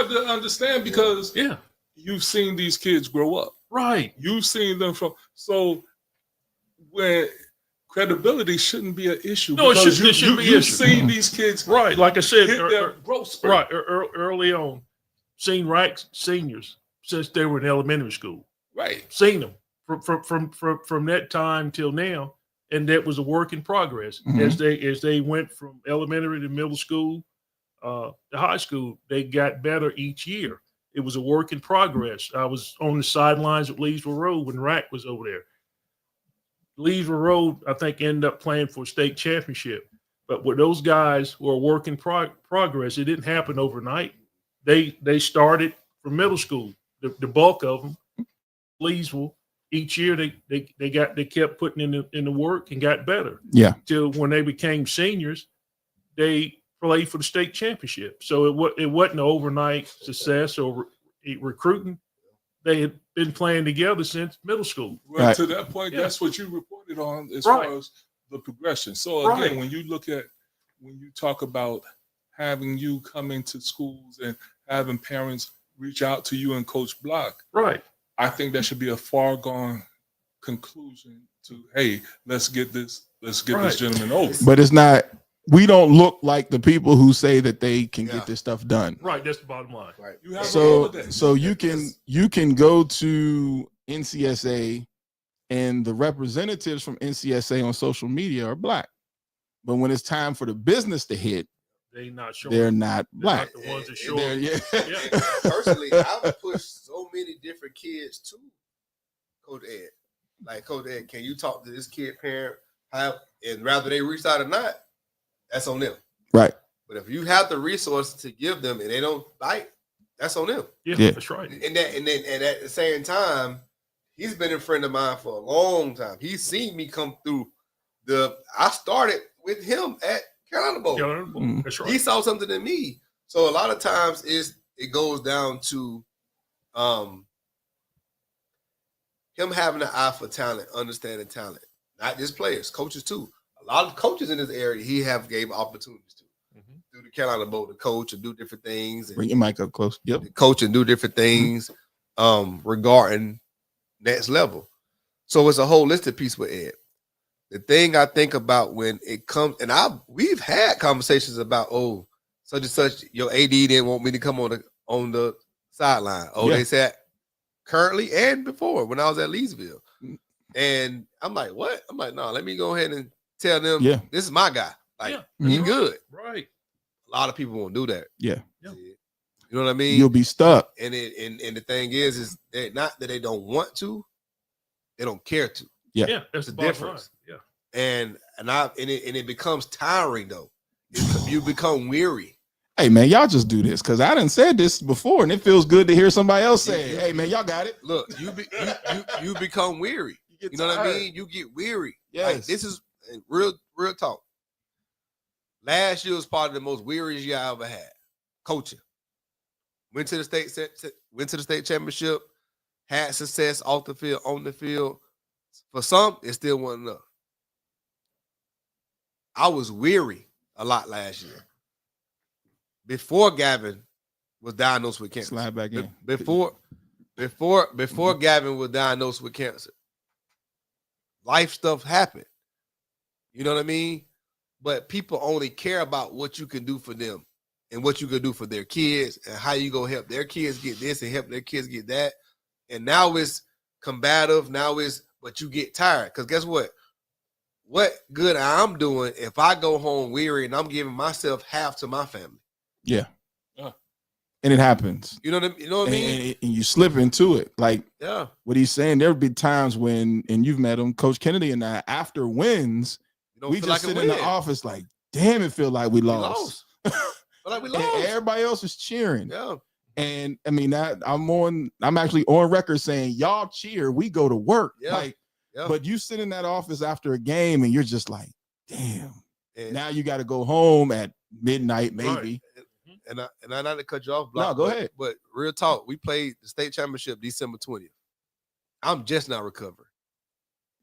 to understand, because Yeah. you've seen these kids grow up. Right. You've seen them so when credibility shouldn't be an issue. No, it because shouldn't be an you've issue. seen these kids Right. Like I said, hit their growth spurt. right. Early on, seen ranks seniors since they were in elementary school. Right. Seen them from that time till now, and that was a work in progress. Mhm. As they went from elementary to middle school, to high school, they got better each year. It was a work in progress. I was on the sidelines at Leesville Road when Rack was over there. Leesville Road, I think, ended up playing for a state championship. But with those guys who are work in progress, it didn't happen overnight. They started from middle school. The bulk of them, Leesville, each year they kept putting in the work and got better. Yeah. Till when they became seniors, they played for the state championship. So it wasn't an overnight success or recruiting. They had been playing together since middle school. Well, Right. to that point, Yeah. that's what you reported on as Right. far as the progression. So Right. again, when you talk about having you come into schools and having parents reach out to you and Coach Block, Right. I think that should be a far gone conclusion to, hey, let's get this Right. gentleman over. But it's not. We don't look like the people who say that they can Yeah. get this stuff done. Right. That's the bottom line. Right. You have a So Rolodex. so you can go to NCSA, and the representatives from NCSA on social media are black, but when it's time for the business to hit, They not showing. they're not They're black. not the ones that show. They're- yeah. Yeah. Personally, I've pushed so many different kids to Coach Ed. Like, Coach Ed, can you talk to this kid parent? And rather they reach out or not, that's on them. Right. But if you have the resources to give them and they don't bite, that's on them. Yeah, Yeah. that's right. And at the same time, he's been a friend of mine for a long time. He's seen me come through. I started with him at Carolina Bowl. Mm. That's He right. saw something in me. So a lot of times it goes down to him having an eye for talent, understanding talent, not just players, coaches too. A lot of coaches in this area he have gave opportunities to through the Carolina Bowl to coach and do different things. Bring your mic up close. Yep. Coach and do different things regarding next level. So it's a holistic piece with Ed. The thing I think about when it comes, and we've had conversations about, such and such, your AD didn't want me to come on the sideline. Yeah. They said currently and before when I was at Leesville. And I'm like, what? I'm like, no, let me go ahead and tell them, Yeah. this is my guy. Like, Yeah. he good. Right. A lot of people won't do that. Yeah. Yeah. You know what I mean? You'll be stuck. And the thing is that not that they don't want to, they don't care to. Yeah. Yeah. That's The the bottom difference. line. And it becomes tiring though. You become weary. Hey man, y'all just do this because I done said this before, and it feels good to hear somebody else say, "Hey man, y'all got it." Look, you become weary. You know what I mean? You get weary. Yes. Like this is, and real talk. Last year was probably the most weariest year I ever had. Coaching. Went to the state championship, had success off the field, on the field. For some, it still wasn't enough. I was weary a lot last year. Before Gavin was diagnosed with cancer. Slide back in. Before Gavin was diagnosed with cancer. Life stuff happened. You know what I mean? But people only care about what you can do for them and what you can do for their kids and how you go help their kids get this and help their kids get that. And now it's combative. Now it's, but you get tired. Because guess what? What good I'm doing if I go home weary and I'm giving myself half to my family? Yeah. And it happens. You know what I mean? And you slip into it. Like what he's saying, there would be times when, and you've met him, Coach Kennedy and I, after wins, we just sit in the office like, damn, it feel like we lost. Like we lost. And everybody else is cheering. Yeah. And I mean, I'm actually on record saying, y'all cheer, we go to work. Yeah. But you sit in that office after a game and you're just like, damn. And now you got to go home at midnight, maybe. Right. And I not to cut you off, Block, no, go ahead. But real talk, we played the state championship December 20th. I'm just not recovering.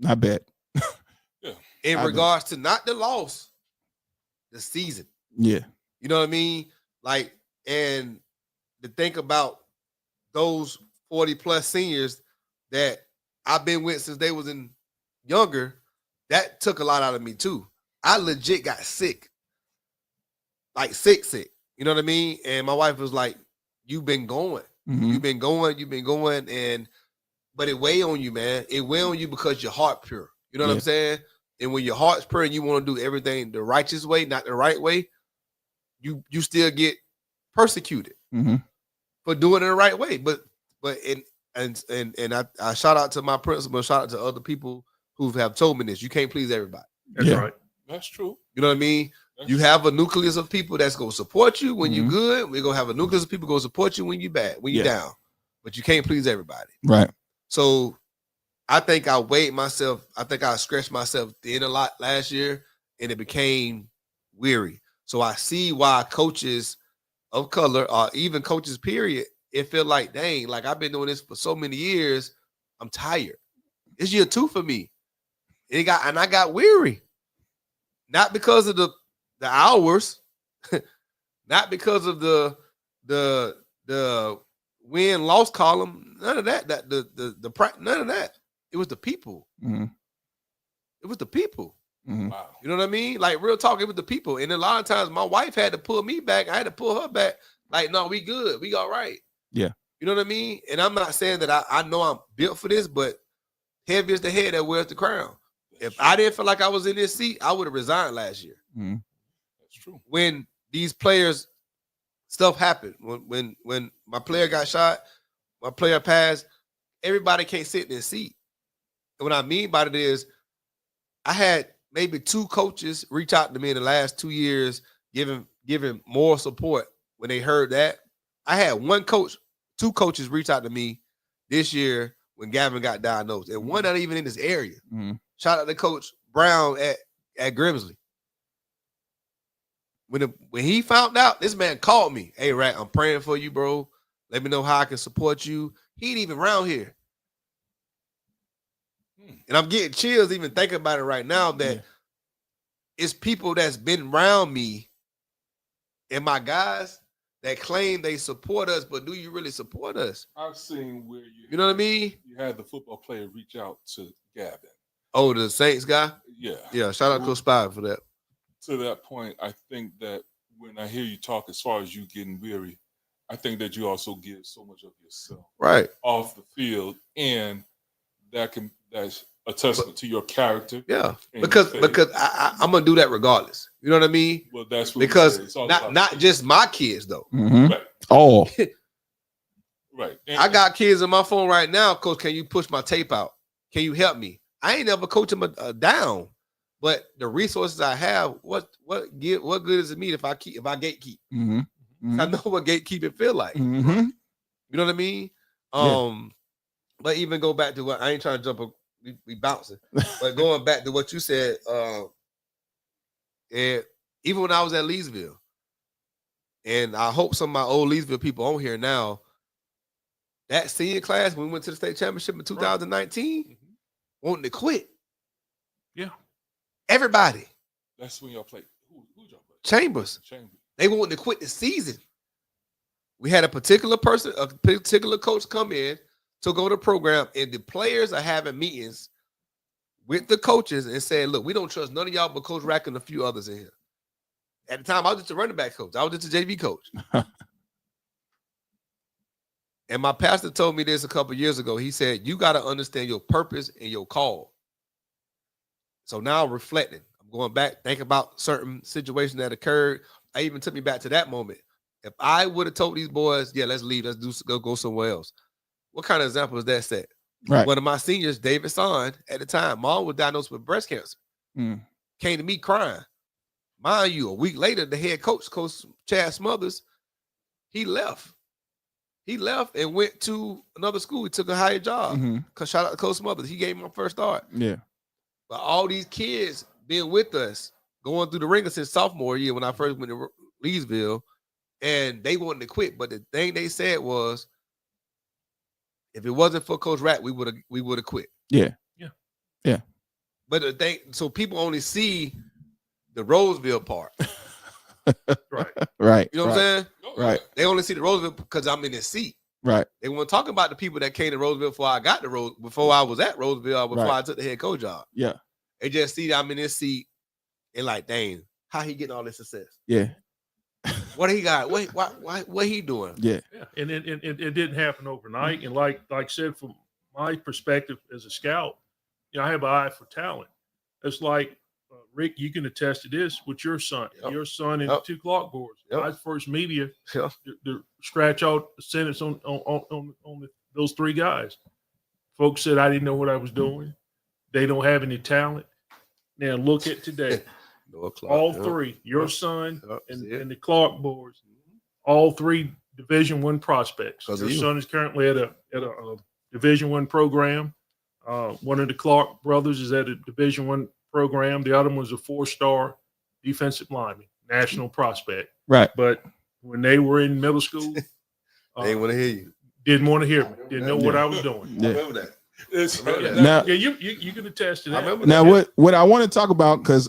I bet. In regards to not the loss, the season. Yeah. You know what I mean? Like, and to think about those 40 plus seniors that I've been with since they was younger, that took a lot out of me too. I legit got sick. Like sick. You know what I mean? And my wife was like, you've been going. Mm-hmm. You've been going. But it weigh on you, man. It weigh on you because your heart pure. You know what I'm saying? And when your heart's pure and you want to do everything the righteous way, not the right way, you still get persecuted for doing it the right way. But I shout out to my principal, shout out to other people who have told me this. You can't please everybody. That's right. That's true. You know what I mean? You have a nucleus of people that's going to support you when you're good. We're going to have a nucleus of people going to support you when you're bad, when you're down. But you can't please everybody. Right. So I think I weighed myself. I think I stretched myself thin a lot last year, and it became weary. So I see why coaches of color, or even coaches, period, it feel like, dang, like I've been doing this for so many years. I'm tired. It's year 2 for me. And I got weary. Not because of the hours, not because of the win-loss column, none of that. None of that. It was the people. Mm-hmm. It was the people. Mm-hmm. Wow. You know what I mean? Like real talk, it was the people. And a lot of times my wife had to pull me back. I had to pull her back. Like, no, we good. We all right. Yeah. You know what I mean? And I'm not saying that I know I'm built for this, but heavy is the head that wears the crown. If I didn't feel like I was in this seat, I would have resigned last year. Mm-hmm. That's true. When these players stuff happened, when my player got shot, my player passed, everybody can't sit in their seat. And what I mean by it is I had maybe 2 coaches reach out to me in the last 2 years, giving more support when they heard that. I had 2 coaches reach out to me this year when Gavin got diagnosed, and one not even in this area. Mm-hmm. Shout out to Coach Brown at Grimsley. When he found out, this man called me. Hey, Rack, I'm praying for you, bro. Let me know how I can support you. He ain't even around here. And I'm getting chills even thinking about it right now that it's people that's been around me and my guys that claim they support us, but do you really support us? I've seen where you know what I mean? You had the football player reach out to Gavin. Oh, the Saints guy? Yeah. Yeah, shout out to Spy for that. To that point, I think that when I hear you talk as far as you getting weary, I think that you also give so much of yourself off the field, and that's a testament to your character. Yeah, because I'm gonna do that regardless. You know what I mean? Well, that's what because not just my kids though. Mm-hmm. Right. Oh, right. And I got kids on my phone right now. Coach, can you push my tape out? Can you help me? I ain't never coach them down, but the resources I have, what good is it me if I gatekeep? Mm-hmm. Mm-hmm. I know what gatekeeping feel like. Mm-hmm. You know what I mean? But even go back to what I ain't trying to we bouncing. But going back to what you said, and even when I was at Leesville, and I hope some of my old Leesville people on here now, that senior class when we went to the state championship in 2019, wanting to quit. Yeah, everybody. That's when y'all played. Who y'all played? Chambers. They wanted to quit the season. We had a particular person, a particular coach come in, took over the program, and the players are having meetings with the coaches and saying, look, we don't trust none of y'all but Coach Rackley and a few others in here. At the time, I was just a running back coach. I was just a JV coach. And my pastor told me this a couple of years ago. He said, you got to understand your purpose and your call. So now I'm reflecting. I'm going back, thinking about certain situations that occurred. I even took me back to that moment. If I would have told these boys, yeah, let's leave, let's go somewhere else. What kind of example is that set? Right. One of my seniors, David Son, at the time, mom was diagnosed with breast cancer. Came to me crying. Mind you, a week later, the head coach, Coach Chad Smothers, he left. He left and went to another school. He took a higher job. Shout out to Coach Smothers. He gave me my first start. Yeah. But all these kids being with us, going through the ringer since sophomore year when I first went to Leesville, and they wanted to quit. But the thing they said was, if it wasn't for Coach Rack, we would have quit. Yeah. But the thing, so people only see the Roseville part. Right. You know what I'm saying? Right. They only see the Roseville because I'm in this seat. Right. They want to talk about the people that came to Roseville before I got to before I was at Roseville, before I took the head coach job. Yeah. They just see that I'm in this seat and like, dang, how he getting all this success? Yeah. What he got? What he doing? Yeah. And it didn't happen overnight. And like I said, from my perspective as a scout, you know, I have an eye for talent. It's like, Rick, you can attest to this with your son. Your son and the two clock boards. My first media to scratch out the sentence on those three guys. Folks said I didn't know what I was doing. They don't have any talent. Now look at today. All three, your son and the Clark boards, all three Division I prospects. Your son is currently at a Division I program. One of the Clark brothers is at a Division I program. The other one was a 4-star defensive lineman, national prospect. Right. But when they were in middle school, they didn't want to hear you. Didn't want to hear me. Didn't know what I was doing. I remember that. You can attest to that. Now, what I want to talk about, because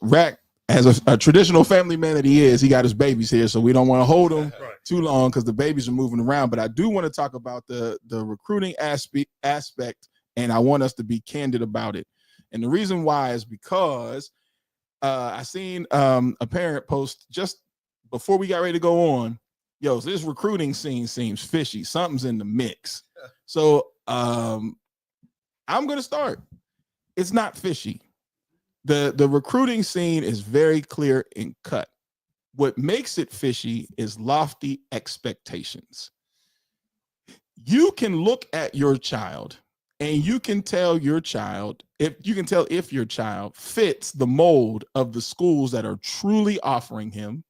Rack, as a traditional family man that he is, he got his babies here, so we don't want to hold him too long because the babies are moving around. But I do want to talk about the recruiting aspect, and I want us to be candid about it. And the reason why is because I seen a parent post just before we got ready to go on. Yo, this recruiting scene seems fishy. Something's in the mix. So I'm going to start. It's not fishy. The recruiting scene is very clear and cut. What makes it fishy is lofty expectations. You can look at your child and you can tell your child, if your child fits the mold of the schools that are truly offering him,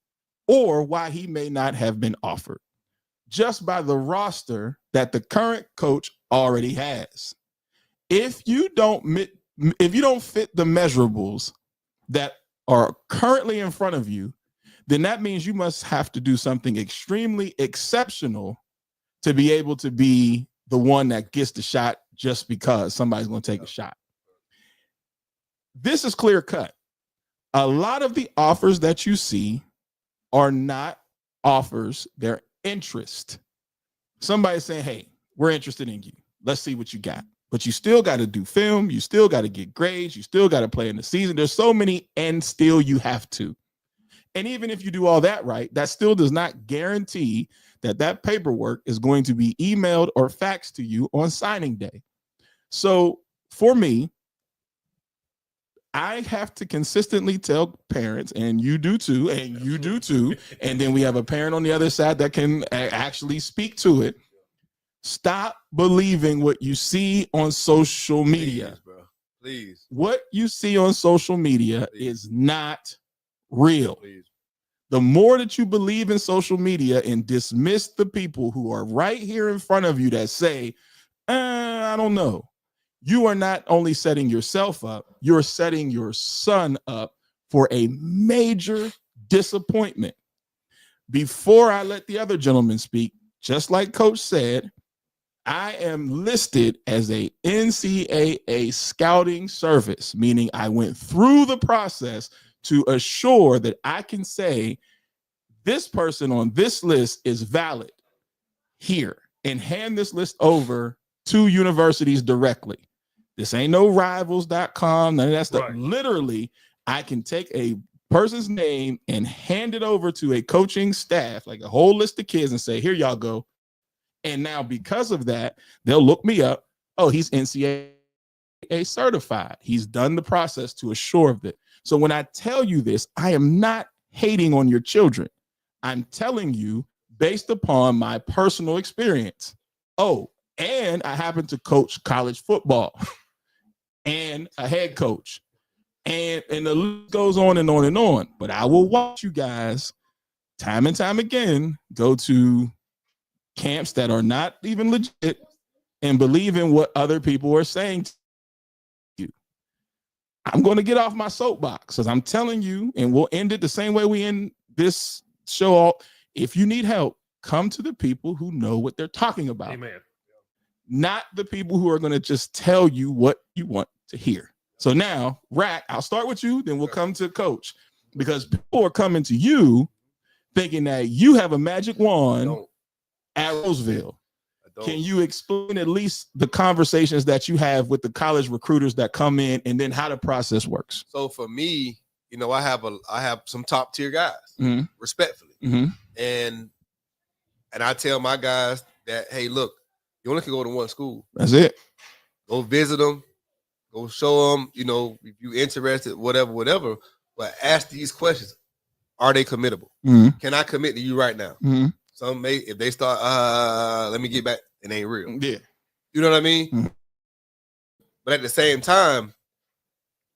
or why he may not have been offered, just by the roster that the current coach already has. If you don't fit the measurables that are currently in front of you, then that means you must have to do something extremely exceptional to be able to be the one that gets the shot just because somebody's going to take a shot. This is clear cut. A lot of the offers that you see are not offers, they're interest. Somebody's saying, hey, we're interested in you. Let's see what you got. But you still got to do film. You still got to get grades. You still got to play in the season. There's so many, and still you have to. And even if you do all that right, that still does not guarantee that paperwork is going to be emailed or faxed to you on signing day. So for me, I have to consistently tell parents, and you do too, and you do too, and then we have a parent on the other side that can actually speak to it. Stop believing what you see on social media. Please, bro. Please. What you see on social media is not real. Please. The more that you believe in social media and dismiss the people who are right here in front of you that say, I don't know, you are not only setting yourself up, you're setting your son up for a major disappointment. Before I let the other gentleman speak, just like Coach said, I am listed as a NCAA scouting service, meaning I went through the process to assure that I can say this person on this list is valid here and hand this list over to universities directly. This ain't no rivals.com, none of that stuff. Right. Literally, I can take a person's name and hand it over to a coaching staff, like a whole list of kids, and say, here y'all go. And now because of that, they'll look me up. Oh, he's NCAA certified. He's done the process to assure of it. So when I tell you this, I am not hating on your children. I'm telling you based upon my personal experience. Oh, and I happen to coach college football and a head coach. And the list goes on and on and on. But I will watch you guys time and time again go to camps that are not even legit and believe in what other people are saying to you. I'm going to get off my soapbox because I'm telling you, and we'll end it the same way we end this show. If you need help, come to the people who know what they're talking about. Amen. Not the people who are going to just tell you what you want to hear. So now, Rack, I'll start with you, then we'll come to Coach, because people are coming to you thinking that you have a magic wand at Roseville. Can you explain at least the conversations that you have with the college recruiters that come in, and then how the process works? So for me, you know, I have some top tier guys, respectfully, and I tell my guys that, hey, look, you only can go to one school. That's it. Go visit them, go show them. You know, if you're interested, whatever. But ask these questions: are they committable? Can I commit to you right now? Some may, if they start, let me get back, it ain't real. Yeah. You know what I mean? But at the same time,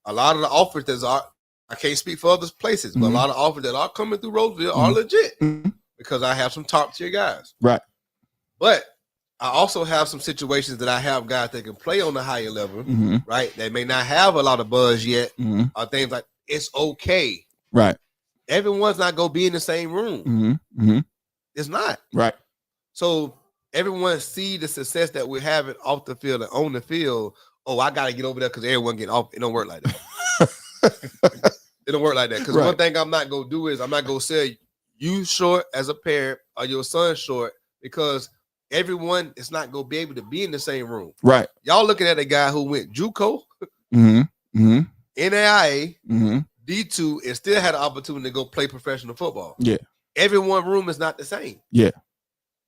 a lot of the offers that are, I can't speak for other places, but a lot of offers that are coming through Roseville are legit because I have some top tier guys. Right. But I also have some situations that I have guys that can play on the higher level, right? They may not have a lot of buzz yet, or things like, it's okay. Right. Everyone's not going to be in the same room. It's not. Right. So everyone see the success that we're having off the field and on the field. Oh, I got to get over there because everyone get off. It don't work like that. It don't work like that. Because one thing I'm not going to do is I'm not going to say you short as a parent or your son short, because everyone is not going to be able to be in the same room. Right. Y'all looking at a guy who went JUCO, NAIA, D2, and still had an opportunity to go play professional football. Yeah. Everyone room is not the same. Yeah.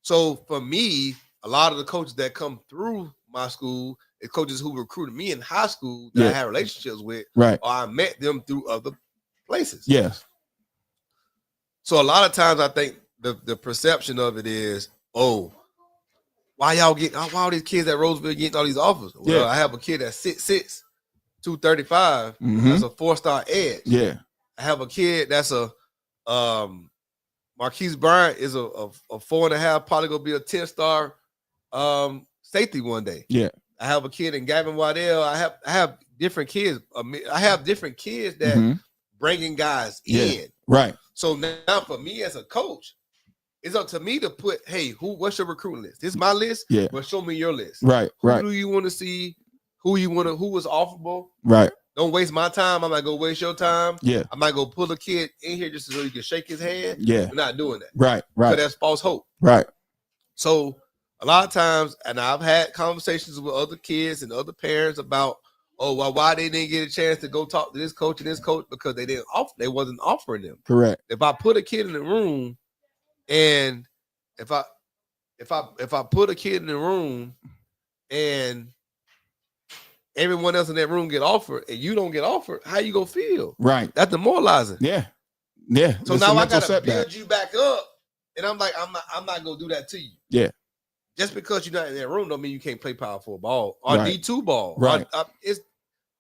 So for me, a lot of the coaches that come through my school is coaches who recruited me in high school that I had relationships with, right? Or I met them through other places. Yes. So a lot of times I think the perception of it is, oh, why all these kids at Roseville getting all these offers? Well, I have a kid that's 6'6", 235. That's a 4-star edge. Yeah. I have a kid that's a Marquise Bryant is a 4.5, probably gonna be a 10-star safety one day. Yeah. I have a kid in Gavin Waddell. I have different kids. I have different kids that bringing guys in. Right. So now for me as a coach, it's up to me to put, hey, what's your recruiting list? This is my list. Yeah. But show me your list. Right. Who do you want to see? Who was offerable? Right. Don't waste my time. I'm not gonna waste your time. Yeah. I might go pull a kid in here just so you can shake his hand. Yeah. We're not doing that. Right. Right. Because that's false hope. Right. So a lot of times, and I've had conversations with other kids and other parents about, why they didn't get a chance to go talk to this coach and this coach, because they wasn't offering them. Correct. If I put a kid in the room, and if I put a kid in the room and everyone else in that room get offered and you don't get offered, how you gonna feel? Right. That's demoralizing. Yeah. Yeah. So now I gotta build you back up, and I'm like, I'm not gonna do that to you. Yeah. Just because you're not in that room don't mean you can't play powerful ball or D2 ball. Right.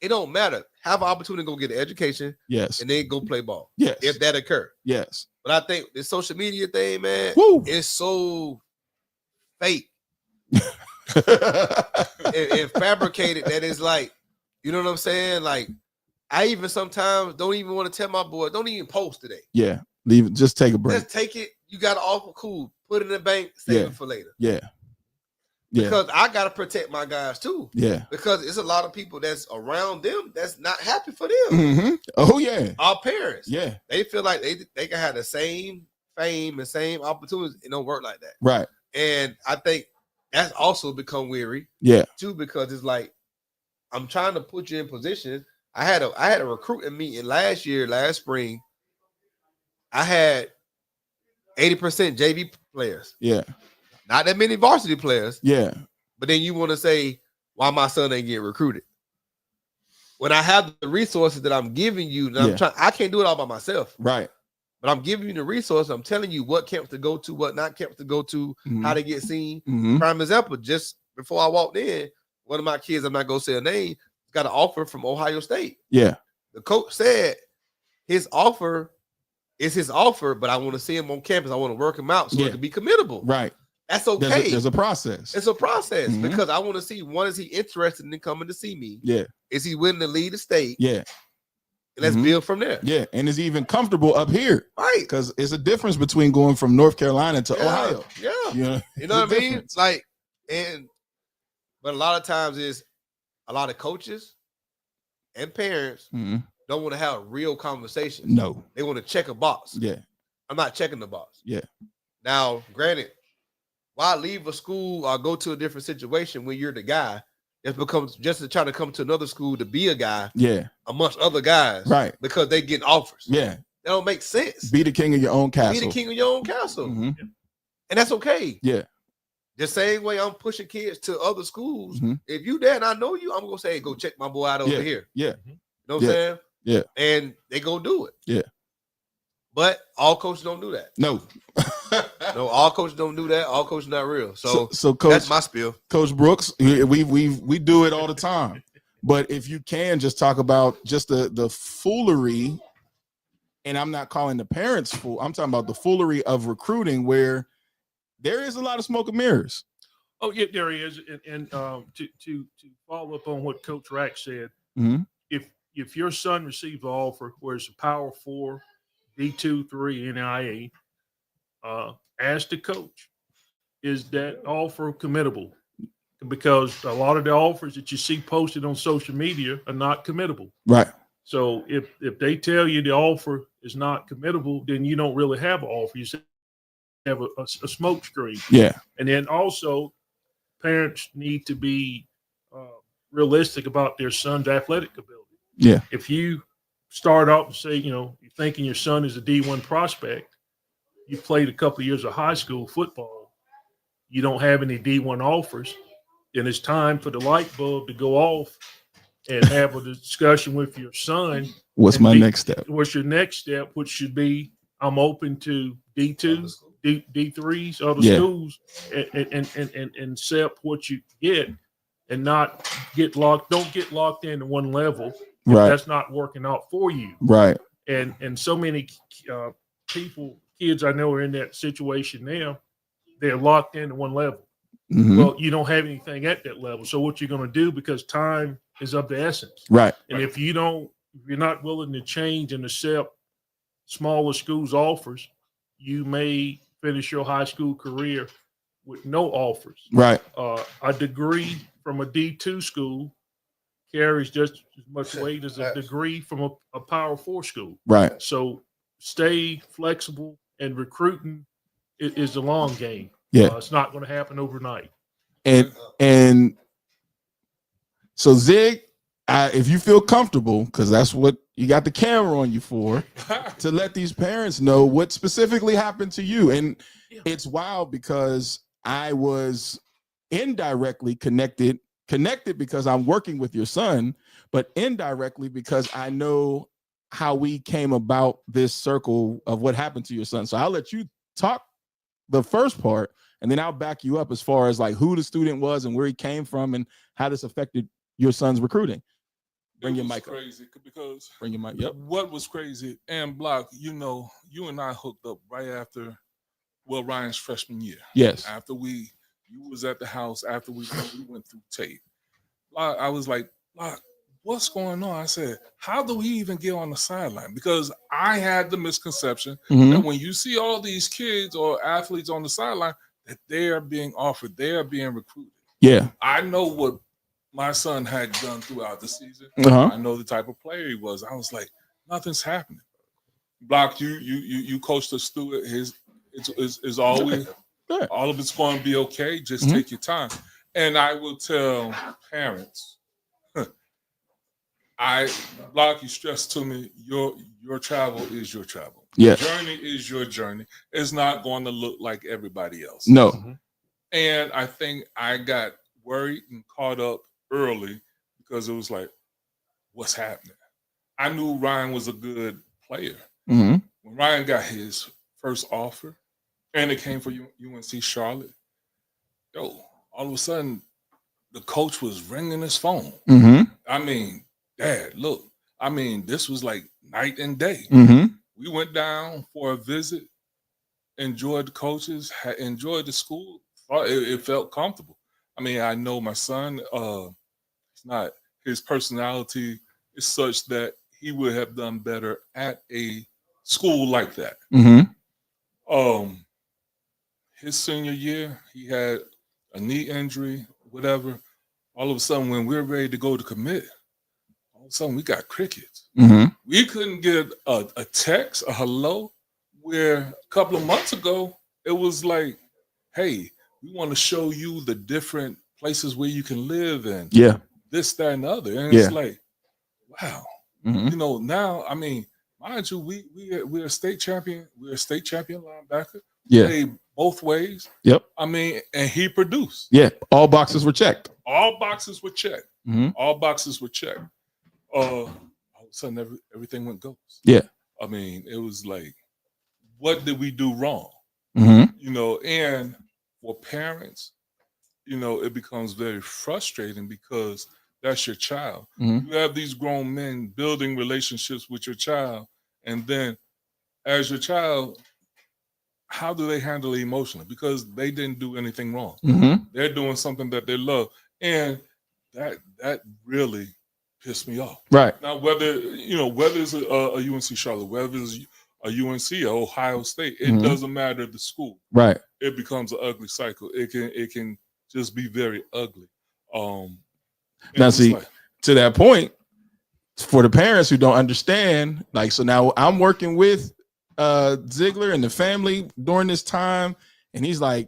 It don't matter. Have an opportunity to go get an education. Yes. And then go play ball. Yes. If that occur. Yes. But I think the social media thing, man, Woo. is so fake. It's and fabricated that is like, you know what I'm saying? Like, I even sometimes don't even want to tell my boy, don't even post today. Yeah. Leave it. Just take a break. Just take it. You got an offer, cool. Put it in the bank, save it for later. Yeah. Because I gotta protect my guys too. Yeah. Because it's a lot of people that's around them that's not happy for them. Mm-hmm. Oh yeah. Our parents. Yeah. They feel like they can have the same fame and same opportunities. It don't work like that. Right. And I think that's also become weary. Yeah. Too, because it's like I'm trying to put you in position. I had a recruiting meeting last spring. I had 80% JV players. Yeah. Not that many varsity players. Yeah. But then you want to say why my son ain't getting recruited. When I have the resources that I'm giving you, I can't do it all by myself. Right. But I'm giving you the resources. I'm telling you what camps to go to, what not camps to go to, how to get seen. Prime example, just before I walked in, one of my kids, I'm not going to say a name, got an offer from Ohio State. Yeah. The coach said his offer is his offer, but I want to see him on campus. I want to work him out so it can be committable. Right. That's okay. There's a process. It's a process because I want to see, one, is he interested in coming to see me? Yeah. Is he willing to lead the state? Yeah. And let's build from there. Yeah. And is he even comfortable up here? Right. Because it's a difference between going from North Carolina to Ohio. Yeah. You know what I mean? It's like, but a lot of times is a lot of coaches and parents don't want to have real conversations. No. They want to check a box. Yeah. I'm not checking the box. Yeah. Now, granted, why leave a school or go to a different situation when you're the guy? It becomes just to try to come to another school to be a guy. Yeah. Amongst other guys. Right. Because they getting offers. Yeah. That don't make sense. Be the king of your own castle. Be the king of your own castle. And that's okay. Yeah. The same way I'm pushing kids to other schools. If you there and I know you, I'm going to say, hey, go check my boy out over here. Yeah. You know what I'm saying? Yeah. And they go do it. Yeah. But all coaches don't do that. No. No, all coaches don't do that. All coaches not real. So Coach, that's my spiel. Coach Brooks, we do it all the time. But if you can just talk about just the foolery, and I'm not calling the parents fool, I'm talking about the foolery of recruiting where there is a lot of smoke and mirrors. Oh, yeah, there is. And to follow up on what Coach Rack said, if your son receives an offer where it's a Power 4, D2, 3, NIA, ask the coach, is that offer committable? Because a lot of the offers that you see posted on social media are not committable. Right. So if they tell you the offer is not committable, then you don't really have an offer. You have a smoke screen. Yeah. And then also parents need to be realistic about their son's athletic ability. Yeah. If you start out and say, you're thinking your son is a D1 prospect, you played a couple of years of high school football, you don't have any D1 offers, then it's time for the light bulb to go off and have a discussion with your son. What's my next step? What's your next step, which should be, I'm open to D2, D3s, other schools, and accept what you get and not get locked. Don't get locked into one level. Right. That's not working out for you. Right. And so many kids I know are in that situation now. They're locked into one level. Well, you don't have anything at that level. So what you're going to do, because time is of the essence. Right. And if you're not willing to change and accept smaller schools' offers, you may finish your high school career with no offers. Right. A degree from a D2 school carries just as much weight as a degree from a Power 4 school. Right. So stay flexible, and recruiting is a long game. Yeah. It's not going to happen overnight. And so Zig, if you feel comfortable, because that's what you got the camera on you for, to let these parents know what specifically happened to you. And it's wild because I was indirectly connected because I'm working with your son, but indirectly because I know how we came about this circle of what happened to your son. So I'll let you talk the first part, and then I'll back you up as far as like who the student was and where he came from and how this affected your son's recruiting. Bring your mic up. Crazy because Bring your mic. Yep. What was crazy, and Block, you and I hooked up right after Ryan's freshman year. Yes. After you was at the house, after we went through tape. I was like, what's going on? I said, how do we even get on the sideline? Because I had the misconception that when you see all these kids or athletes on the sideline, that they are being offered, they are being recruited. Yeah. I know what my son had done throughout the season. I know the type of player he was. I was like, nothing's happening. Block, you coached us through it. It's always all of it's going to be okay. Just take your time. And I will tell parents, Block, you stress to me, your travel is your travel. Yeah. Your journey is your journey. It's not going to look like everybody else. No. And I think I got worried and caught up early because it was like, what's happening? I knew Ryan was a good player. When Ryan got his first offer, and it came for UNC Charlotte, all of a sudden, the coach was ringing his phone. I mean, Dad, look, this was like night and day. We went down for a visit, enjoyed the coaches, enjoyed the school. It felt comfortable. I know my son, it's not, his personality is such that he would have done better at a school like that. His senior year, he had a knee injury, whatever. All of a sudden, when we're ready to go to commit, all of a sudden we got crickets. We couldn't get a text, a hello, where a couple of months ago, it was like, hey, we want to show you the different places where you can live and this, that, and the other. And it's like, wow. Now, mind you, we're a state champion. We're a state champion linebacker. Played both ways. And he produced. All boxes were checked. All boxes were checked. All boxes were checked. All of a sudden, everything went ghost. It was like, what did we do wrong? And for parents, it becomes very frustrating because that's your child. You have these grown men building relationships with your child, and then as your child, how do they handle it emotionally? Because they didn't do anything wrong. They're doing something that they love, and that really pissed me off. Right now, whether it's a UNC Charlotte, whether it's a UNC or Ohio State, it doesn't matter the school. Right. It becomes an ugly cycle. It can just be very ugly. Now, see, to that point, for the parents who don't understand, so now I'm working with Ziegler and the family during this time, and he's like,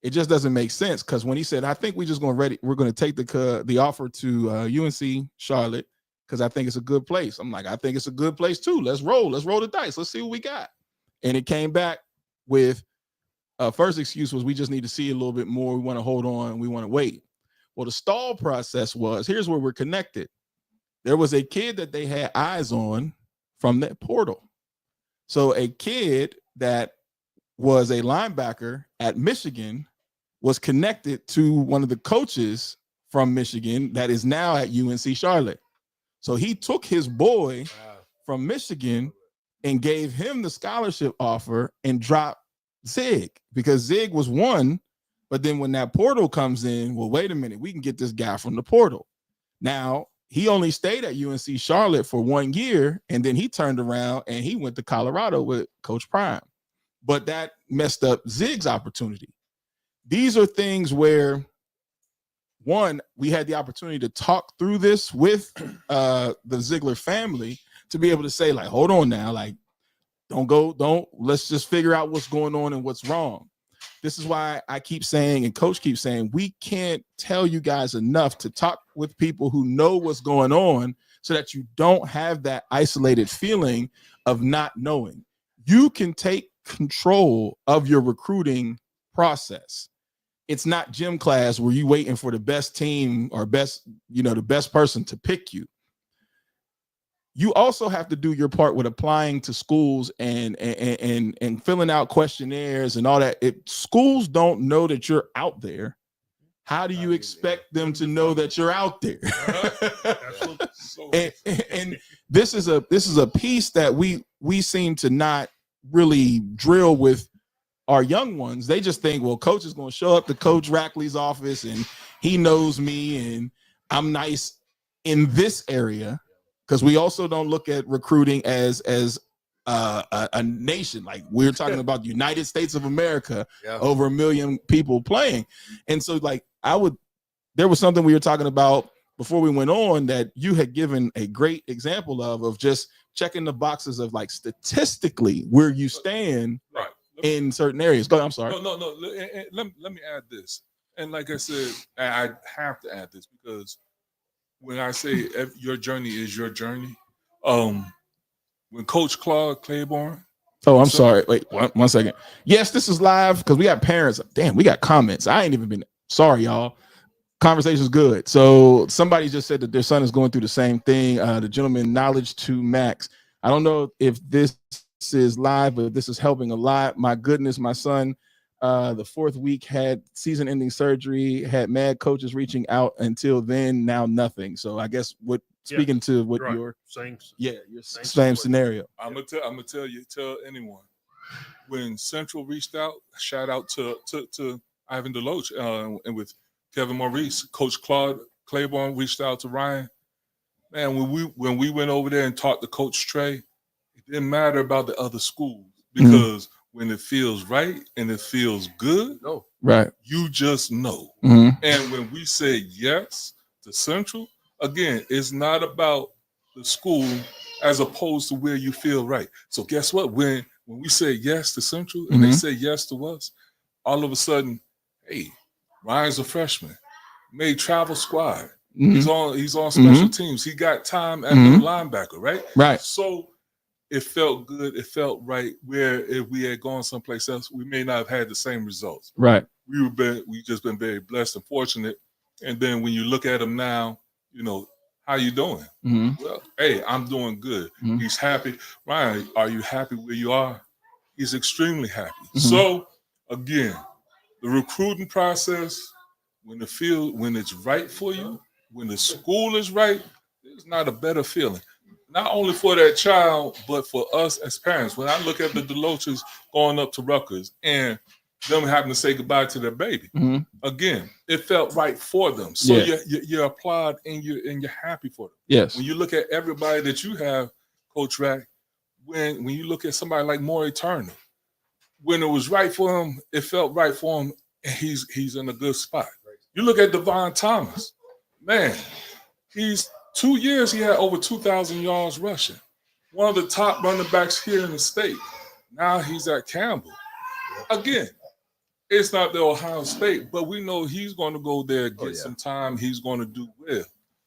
it just doesn't make sense, because when he said, I think we're going to take the offer to UNC Charlotte because I think it's a good place. I'm like, I think it's a good place too. Let's roll the dice. Let's see what we got. And it came back with first excuse was we just need to see a little bit more. We want to hold on. We want to wait. Well, the stall process was, here's where we're connected. There was a kid that they had eyes on from that portal. So a kid that was a linebacker at Michigan was connected to one of the coaches from Michigan that is now at UNC Charlotte. So he took his boy from Michigan and gave him the scholarship offer and dropped Zig, because Zig was one. But then when that portal comes in, well, wait a minute, we can get this guy from the portal. Now, he only stayed at UNC Charlotte for 1 year, and then he turned around and he went to Colorado with Coach Prime. But that messed up Zig's opportunity. These are things where, one, we had the opportunity to talk through this with the Ziegler family to be able to say, like, hold on now, like, let's just figure out what's going on and what's wrong. This is why I keep saying, and Coach keeps saying, we can't tell you guys enough to talk with people who know what's going on so that you don't have that isolated feeling of not knowing. You can take control of your recruiting process. It's not gym class where you waiting for the best team or the best person to pick you. You also have to do your part with applying to schools and filling out questionnaires and all that. If schools don't know that you're out there, how do you expect them to know that you're out there? and this is a piece that we seem to not really drill with our young ones. They just think, well, coach is going to show up to Coach Rackley's office and he knows me and I'm nice in this area, because we also don't look at recruiting as a nation. Like, we're talking about the United States of America, over 1 million people playing. And so, like, there was something we were talking about before we went on that you had given a great example of just checking the boxes of, like, statistically where you stand in certain areas. Go ahead, I'm sorry. No. Let me add this. And like I said, I have to add this, because when I say your journey is your journey, when Coach Claude Claiborne. Oh, I'm sorry. Wait, one second. Yes, this is live because we got parents. Damn, we got comments. I ain't even been. Sorry, y'all. Conversation's good. So somebody just said that their son is going through the same thing. The gentleman, knowledge to max. I don't know if this is live, but this is helping a lot. My goodness, my son, the 4th week had season-ending surgery, had mad coaches reaching out until then, now nothing. So I guess speaking to what your same scenario. I'm gonna tell anyone, when Central reached out, shout out to Ivan Deloach, and with Kevin Maurice, Coach Claude Claiborne reached out to Ryan. Man, when we went over there and talked to Coach Trey, it didn't matter about the other schools, because when it feels right and it feels good, you just know. And when we say yes to Central, again, it's not about the school as opposed to where you feel right. So guess what? When we say yes to Central and they say yes to us, all of a sudden, hey, Ryan's a freshman, made travel squad. He's on special teams. He got time at the linebacker, right? Right. So it felt good. It felt right. Where if we had gone someplace else, we may not have had the same results. Right. We just been very blessed and fortunate. And then when you look at him now, you know, how you doing? Well, hey, I'm doing good. He's happy. Ryan, are you happy where you are? He's extremely happy. So again, the recruiting process, when it's right for you, when the school is right, there's not a better feeling. Not only for that child, but for us as parents. When I look at the Deloaches going up to Rutgers and them having to say goodbye to their baby, again, it felt right for them. So you applaud and you're happy for them. Yes. When you look at everybody that you have, Coach Rack, when you look at somebody like Maury Turner, when it was right for him, it felt right for him, and he's in a good spot. You look at Devon Thomas, man, he's 2 years he had over 2,000 yards rushing. One of the top running backs here in the state. Now he's at Campbell. Again, it's not the Ohio State, but we know he's going to go there, get some time. He's going to do well.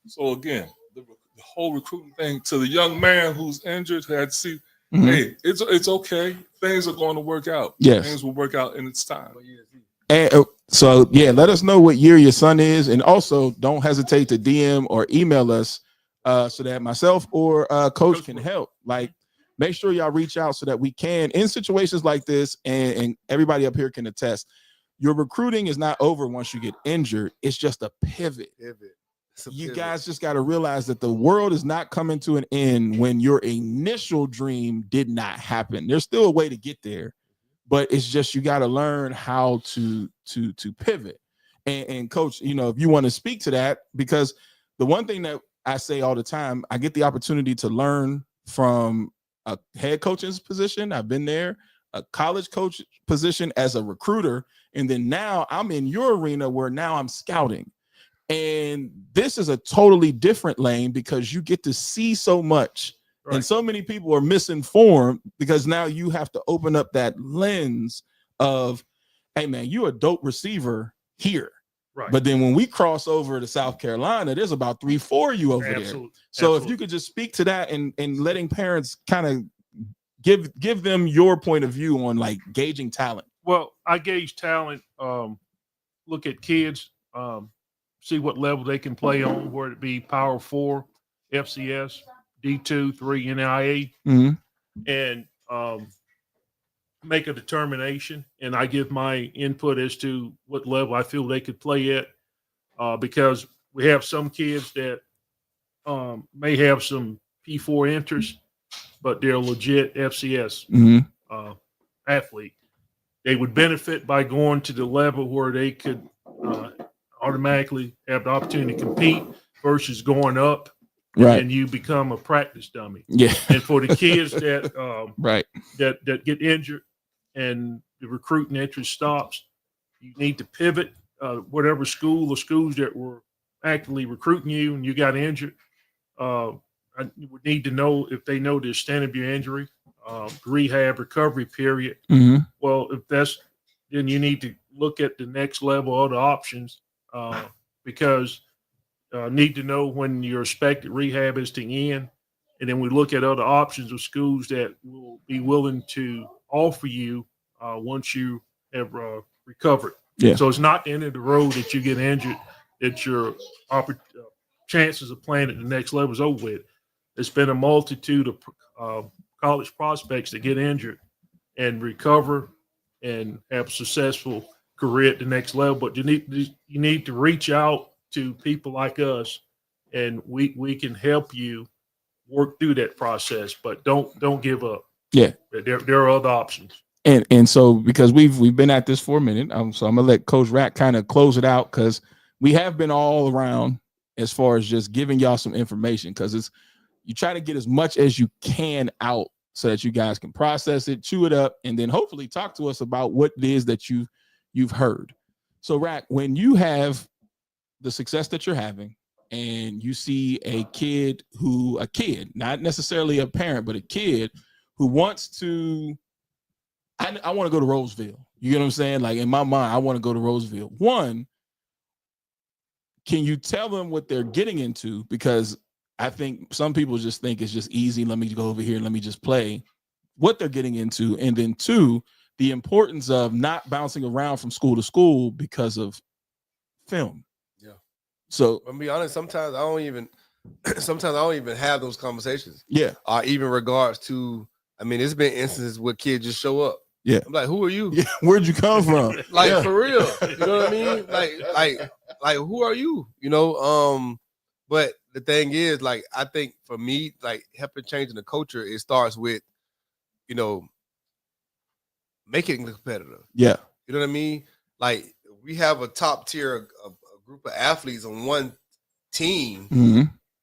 So again, the whole recruiting thing, to the young man who's injured, had to see, hey, it's okay. Things are going to work out. Yes. Things will work out in its time. And so, let us know what year your son is. And also, don't hesitate to DM or email us so that myself or Coach can help. Like, make sure y'all reach out so that we can, in situations like this, and everybody up here can attest, your recruiting is not over once you get injured. It's just a pivot. You guys just got to realize that the world is not coming to an end when your initial dream did not happen. There's still a way to get there, but it's just you got to learn how to pivot. And Coach, you know, if you want to speak to that, because the one thing that I say all the time, I get the opportunity to learn from a head coach's position. I've been there, a college coach position as a recruiter, and then now I'm in your arena where now I'm scouting. And this is a totally different lane because you get to see so much. Right. And so many people are misinformed because now you have to open up that lens of, hey, man, you're a dope receiver here. Right. But then when we cross over to South Carolina, there's about 3-4 of you over there. So if you could just speak to that and letting parents kind of give them your point of view on like gauging talent. Well, I gauge talent, look at kids, see what level they can play on, whether it be Power 4, FCS, D2, 3, NIA, and make a determination. And I give my input as to what level I feel they could play at, because we have some kids that may have some P4 interest, but they're legit FCS athlete. They would benefit by going to the level where they could automatically have the opportunity to compete versus going up, right, and you become a practice dummy. yeah, And for the kids that right, that get injured and the recruiting interest stops, you need to pivot. Whatever school or schools that were actively recruiting you and you got injured, I would need to know if they know the extent of your injury, rehab recovery period. mm-hmm. Well, if that's, then you need to look at the next level of the options, because need to know when your expected rehab is to end. And then we look at other options of schools that will be willing to offer you once you have recovered. Yeah. So it's not the end of the road that you get injured, that your chances of playing at the next level is over with. There's been a multitude of college prospects that get injured and recover and have a successful career at the next level. But you need to reach out to people like us, and we can help you work through that process. But don't give up. Yeah, there are other options. And so because we've been at this for a minute, so I'm gonna let Coach Rack kind of close it out, because we have been all around as far as just giving y'all some information, because you try to get as much as you can out so that you guys can process it, chew it up, and then hopefully talk to us about what it is that you've heard. So Rack, when you have the success that you're having and you see a kid, not necessarily a parent, but a kid who wants to, I want to go to Roseville. You get what I'm saying? Like, in my mind, I want to go to Roseville. One, can you tell them what they're getting into? Because I think some people just think it's just easy. Let me go over here and let me just play, what they're getting into. And then two, the importance of not bouncing around from school to school because of film. Yeah. So I'll be honest, sometimes I don't even have those conversations. Yeah. Even regards to, I mean, there's been instances where kids just show up. Yeah. I'm like, who are you? Yeah. Where'd you come from? Like, yeah. For real. You know what I mean? Like, who are you? You know, but the thing is, like, I think for me, like, helping changing the culture, it starts with, you know, making it competitive. Yeah. You know what I mean? Like, we have a top tier a group of athletes on one team. Mm-hmm.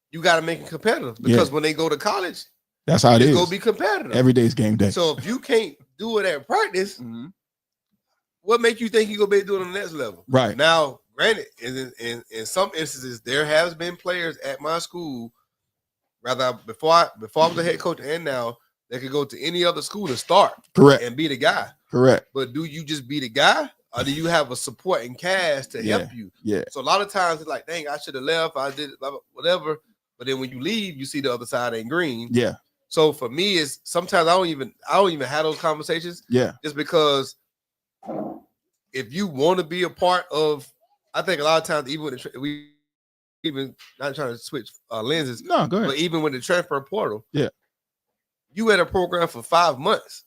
You got to make it competitive, because when they go to college, that's how it is. It's gonna be competitive. Every day's game day. So if you can't do it at practice, mm-hmm. what makes you think you're gonna be doing it on the next level? Right. Now, granted, in some instances, there has been players at my school, rather before I was a head coach and now, they could go to any other school to start. Correct. And be the guy. Correct. But do you just be the guy, or do you have a supporting cast to help you? Yeah. So a lot of times it's like, dang, I should have left. I did whatever. But then when you leave, you see the other side ain't green. Yeah. So for me, it's sometimes I don't even have those conversations. Yeah. Just because if you want to be a part of, I think a lot of times, even when we even not trying to switch lenses. No, go ahead. But even with the transfer portal, yeah, you had a program for 5 months.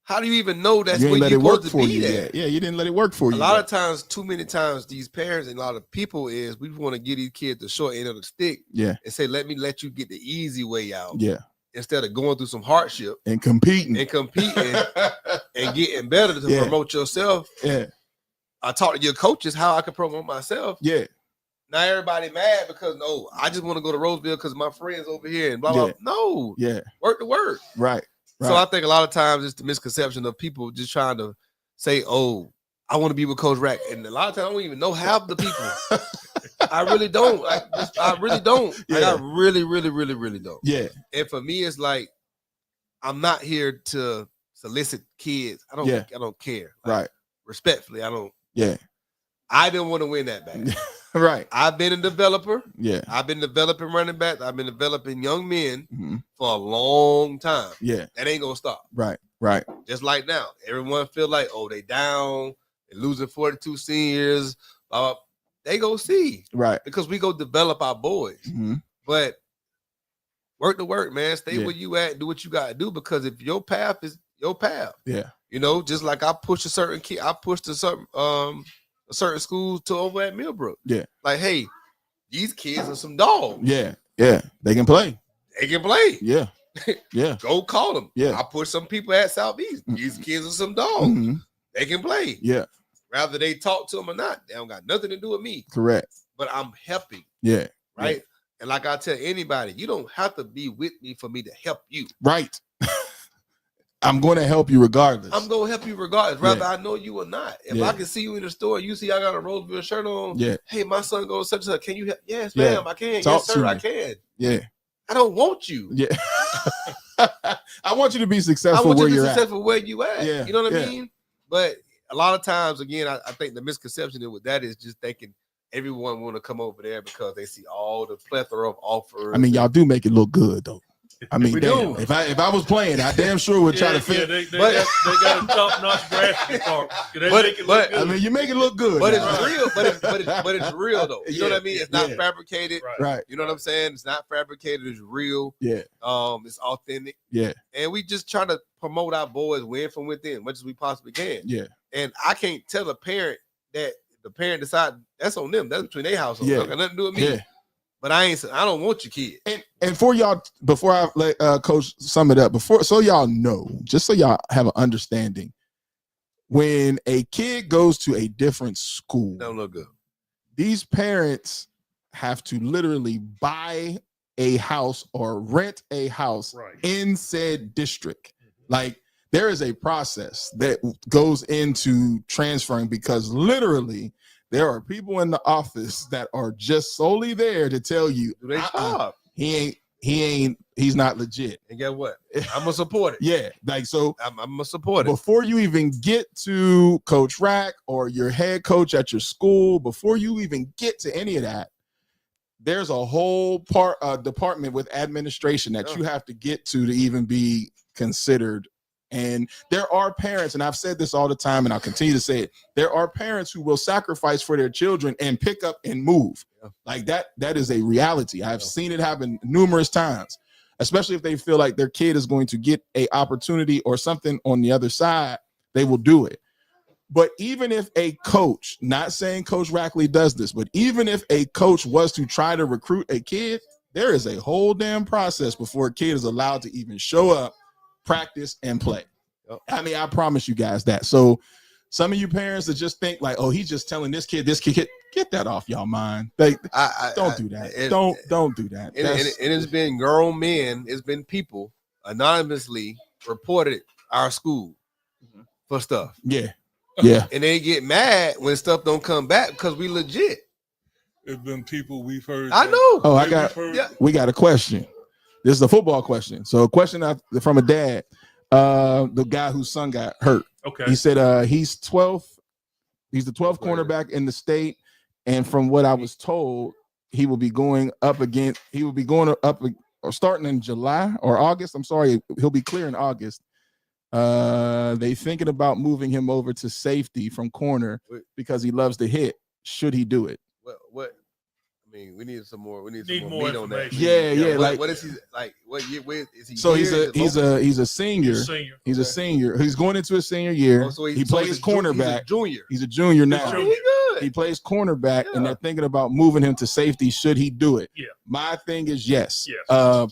How do you even know that's you where you're supposed to be there? Yet. Yeah, you didn't let it work for you. A lot of times, too many times, these parents and a lot of people is we want to give these kids the short end of the stick. Yeah. And say, let you get the easy way out. Yeah. Instead of going through some hardship and competing and getting better to promote yourself. Yeah. I talk to your coaches how I can promote myself. Yeah. Now everybody mad because I just want to go to Roseville because my friends over here and blah blah. No. Yeah. Work the work. Right. So I think a lot of times it's the misconception of people just trying to say, "Oh, I want to be with Coach Rack," and a lot of times I don't even know half the people. I really don't. I really don't. Yeah. Like, I really, really, really, really don't. Yeah. And for me, it's like I'm not here to solicit kids. I don't care. Like, right. Respectfully, I don't. Yeah. I didn't want to win that bad. Right. I've been a developer. Yeah. I've been developing running backs. I've been developing young men for a long time. Yeah. That ain't gonna stop. Right. Right. Just like now, everyone feel like, oh, they down, they're losing 42 seniors. They go see. Right. Because we go develop our boys. Mm-hmm. But work the work, man. Stay where you at. Do what you gotta do. Because if your path is your path. Yeah. You know, just like I pushed a certain kid, I pushed a certain schools to over at Millbrook. Yeah. Like, hey, these kids are some dogs. Yeah. Yeah. They can play. They can play. Yeah. Yeah. Go call them. Yeah. I push some people at Southeast. These kids are some dogs. Mm-hmm. They can play. Yeah. Rather they talk to them or not, they don't got nothing to do with me. Correct. but I'm helping. Yeah. Right. Yeah. And like I tell anybody, you don't have to be with me for me to help you. Right. I'm going to help you regardless. I'm going to help you regardless, whether Yeah. I know you or not. If Yeah. I can see you in the store, you see I got a Roseville shirt on. Yeah. Hey, my son goes such and such. Can you help? Yes, Yeah. ma'am, I can. Talk yes, sir, to I me. can. Yeah. I don't want you. Yeah. I want you to be I successful want you where to be you're successful where you at. Yeah. You know what I Yeah. mean? But a lot of times, again, I think the misconception with that is just thinking everyone want to come over there because they see all the plethora of offers. I mean, y'all do make it look good though. I mean, We damn, do. if I was playing, I damn sure would try to fit. They got a top-notch graphic department. They make it look good. I mean, you make it look good. But now. it's real. But it's real though. You know what I mean? It's not Yeah. fabricated. Right. You know what I'm saying? It's not fabricated. It's real. Yeah. It's authentic. Yeah. And we just try to promote our boys win from within as much as we possibly can. Yeah. And I can't tell a parent that the parent decide that's on them. That's between their household. Yeah. That got nothing to do with me. Yeah. But I don't want your kid. And for y'all, before I let Coach sum it up, so y'all know, just so y'all have an understanding, when a kid goes to a different school, Don't look good. these parents have to literally buy a house or rent a house in said district. Like, there is a process that goes into transferring, because literally there are people in the office that are just solely there to tell you he's not legit. And guess what? I'm gonna support it. Yeah, like, so I'm gonna support it. Before you even get to Coach Rack or your head coach at your school, before you even get to any of that, there's a whole department with administration that you have to get to even be considered. And there are parents, and I've said this all the time, and I'll continue to say it. There are parents who will sacrifice for their children and pick up and move. Like that is a reality. I've seen it happen numerous times, especially if they feel like their kid is going to get an opportunity or something on the other side, they will do it. But even if a coach, not saying Coach Rackley does this, but even if a coach was to try to recruit a kid, there is a whole damn process before a kid is allowed to even show up, practice, and play. I mean, I promise you guys that. So some of you parents that just think like, oh, he's just telling this kid, get that off y'all mind. Don't do that. Don't do that. And it's been grown men, it's been people anonymously reported our school for stuff. Yeah. Yeah. And they get mad when stuff don't come back because we legit. It's been people we've heard. I know. Oh, we got a question. This is a football question. So a question from a dad, the guy whose son got hurt. Okay. He said he's 12th. He's the 12th cornerback in the state. And from what I was told, he will be going up again. He will be going up or starting in July or August. I'm sorry. He'll be clear in August. They thinking about moving him over to safety from corner because he loves to hit. Should he do it? What? I mean, we need some more. We need Need some more more meat on that. Yeah. What is he like? What year? Where is he? So he's a senior. He's a senior. He's going into his senior year. Oh, so he plays cornerback. He's a junior now. He plays cornerback, and they're thinking about moving him to safety. Should he do it? Yeah. My thing is yes.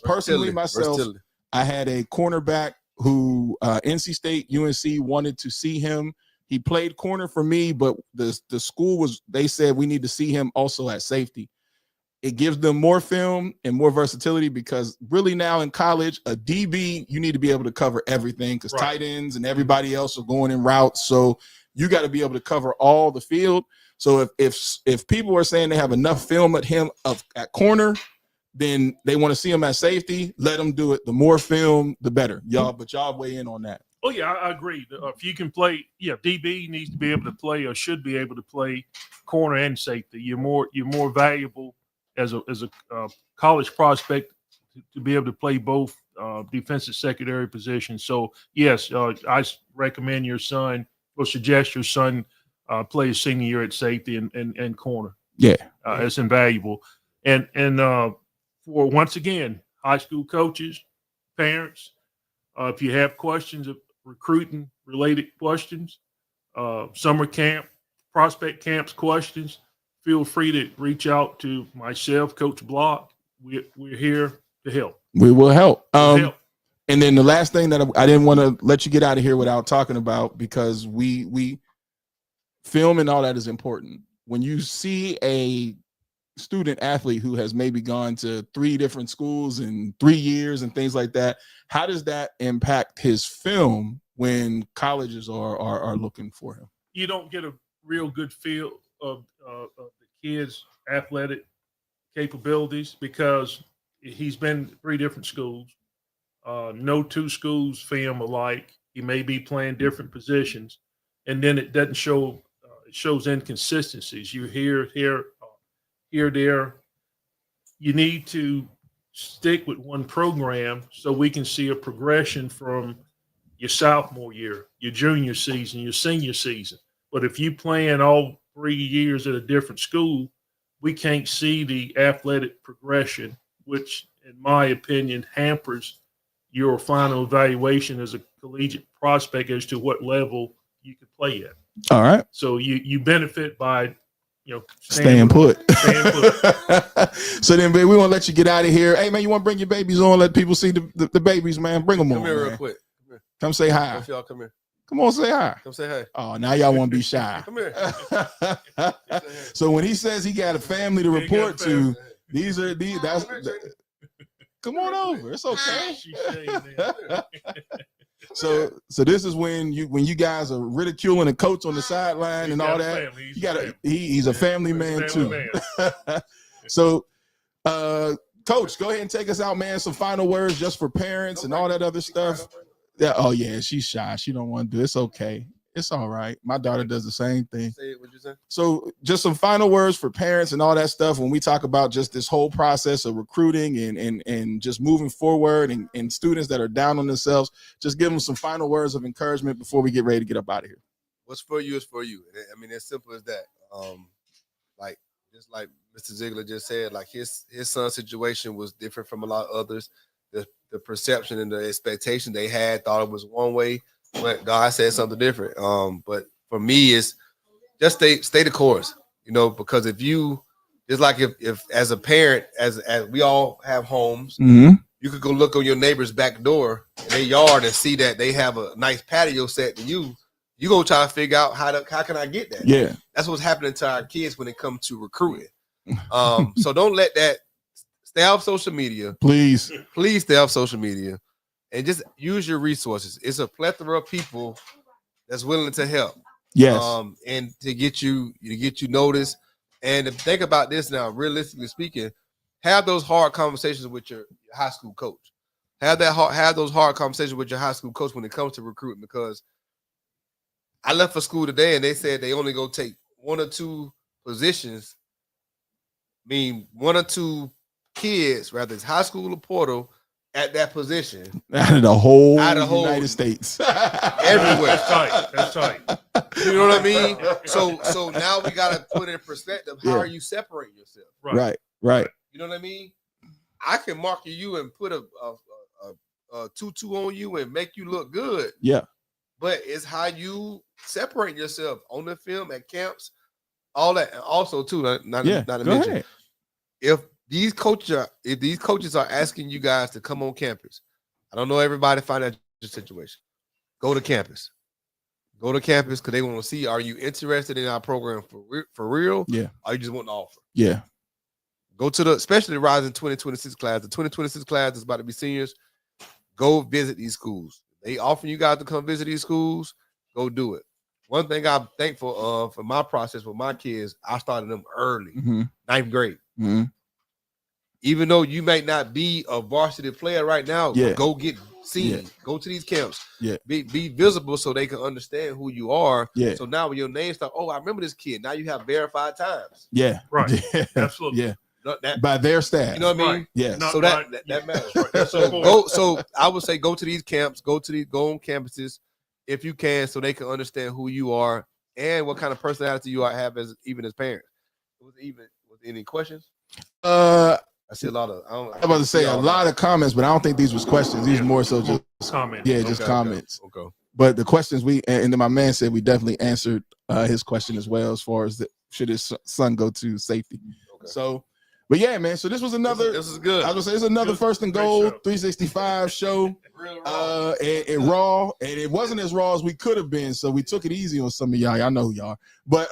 Personally, myself, I had a cornerback who NC State, UNC wanted to see him. He played corner for me, but the school they said we need to see him also at safety. It gives them more film and more versatility, because really now in college, a DB, you need to be able to cover everything, because tight ends and everybody else are going in routes. So you got to be able to cover all the field. So if people are saying they have enough film at him at corner, then they want to see him at safety, let them do it. The more film, the better. Y'all weigh in on that. Oh, yeah, I agree. If you can play, DB needs to be able to play or should be able to play corner and safety. You're more valuable as a college prospect to be able to play both defensive secondary positions. So, yes, I recommend your son or suggest your son play his senior year at safety and corner. Yeah. It's invaluable. And for, once again, high school coaches, parents, if you have questions of recruiting related questions, summer camp, prospect camps questions, feel free to reach out to myself, Coach Block. We're here to help. We will help. And then the last thing that I didn't want to let you get out of here without talking about, because we film and all that is important. When you see a student athlete who has maybe gone to 3 different schools in 3 years and things like that, how does that impact his film when colleges are looking for him? You don't get a real good feel of the kid's athletic capabilities because he's been 3 different schools. No 2 schools film alike. He may be playing different positions, and then it doesn't show. It shows inconsistencies. You here, there. You need to stick with one program so we can see a progression from your sophomore year, your junior season, your senior season. But if you plan all 3 years at a different school, we can't see the athletic progression, which, in my opinion, hampers your final evaluation as a collegiate prospect as to what level you could play at. All right. So you benefit by, staying put. Staying put. So then, baby, we want to let you get out of here. Hey, man, you want to bring your babies on? Let people see the babies, man. Bring them on. Come here man. real quick. Come say hi. Both y'all come here. Come on, say hi. Come say hi. Oh, now y'all want to be shy. Come here. So when he says he got a family to report to, that's come on over. It's okay. So this is when you guys are ridiculing a coach on the sideline and all that. He's a family man too. So Coach, go ahead and take us out, man. Some final words just for parents and all that other stuff. Yeah. Oh yeah, she's shy. She don't want to do it. It's okay. It's all right. My daughter does the same thing. Say it, what'd you say? So just some final words for parents and all that stuff when we talk about just this whole process of recruiting and just moving forward and students that are down on themselves. Just give them some final words of encouragement before we get ready to get up out of here. What's for you is for you. I mean, as simple as that. Just like Mr. Ziegler just said, like his son's situation was different from a lot of others. The perception and the expectation they had thought it was one way, but God said something different. But for me, it's just stay the course, because if you just like if as a parent, as we all have homes, mm-hmm. you could go look on your neighbor's back door in their yard and see that they have a nice patio set to you. You go try to figure out how can I get that? Yeah, that's what's happening to our kids when it comes to recruiting. So don't let that. Stay off social media. Please stay off social media and just use your resources. It's a plethora of people that's willing to help. Yes. And to get you noticed. And to think about this now, realistically speaking, have those hard conversations with your high school coach. Have those hard conversations with your high school coach when it comes to recruiting, because I left for school today and they said they only go take 1 or 2 positions. I mean, 1 or 2 kids, whether it's high school or portal, at that position. Out of the whole United States. Everywhere. That's tight. You know what I mean? So now we got to put in perspective, how are you separating yourself? Right. You know what I mean? I can mark you and put a tutu on you and make you look good. Yeah. But it's how you separate yourself on the film, at camps, all that. And also, too, not to mention, ahead. If these coaches are asking you guys to come on campus, I don't know everybody's financial situation. Go to campus. Go to campus because they want to see, are you interested in our program for real? Yeah. Or you just want to offer? Yeah. Go to especially the Rising 2026 class. The 2026 class is about to be seniors. Go visit these schools. They offer you guys to come visit these schools. Go do it. One thing I'm thankful of for my process with my kids, I started them early, 9th grade. Mm-hmm. Even though you may not be a varsity player right now, go get seen. Go to these camps. Be visible so they can understand who you are. So now when your name starts, I remember this kid. Now you have verified times. Right. Absolutely. Yeah. By their staff. You know what I mean? Yes. So that matters. Right? So I would say go to these camps, go on campuses if you can, so they can understand who you are and what kind of personality you have as parents. Was any questions? I see a lot of. I'm about to say a lot of comments, but I don't think these was questions. These more so just comments. Yeah, just comments. Okay. But the questions and then my man said we definitely answered his question as well, as far as should his son go to safety. Okay. So, but yeah, man. So this was another. This is good. I was gonna say it's another First and Goal 365 show. And raw, and it wasn't as raw as we could have been, so we took it easy on some of y'all. I know who y'all are, but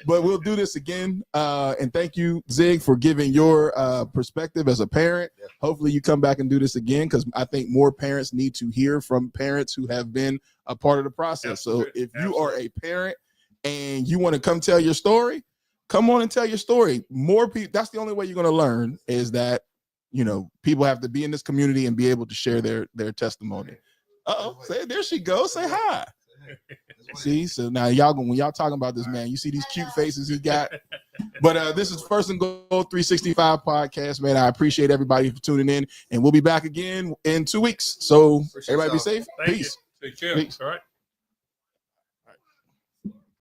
But we'll do this again. And thank you, Zig, for giving your perspective as a parent. Yeah. Hopefully you come back and do this again, because I think more parents need to hear from parents who have been a part of the process. Absolutely. So if you are a parent and you want to come tell your story, come on and tell your story. More people, that's the only way you're going to learn, is that, you know, people have to be in this community and be able to share their testimony. Say, there she goes. Say hi. See, so now when y'all talking about this, man, you see these cute faces he got. But this is First and Goal 365 podcast, man. I appreciate everybody for tuning in, and we'll be back again in 2 weeks. So everybody be safe. Thank Peace. you. Take care. Peace. All right.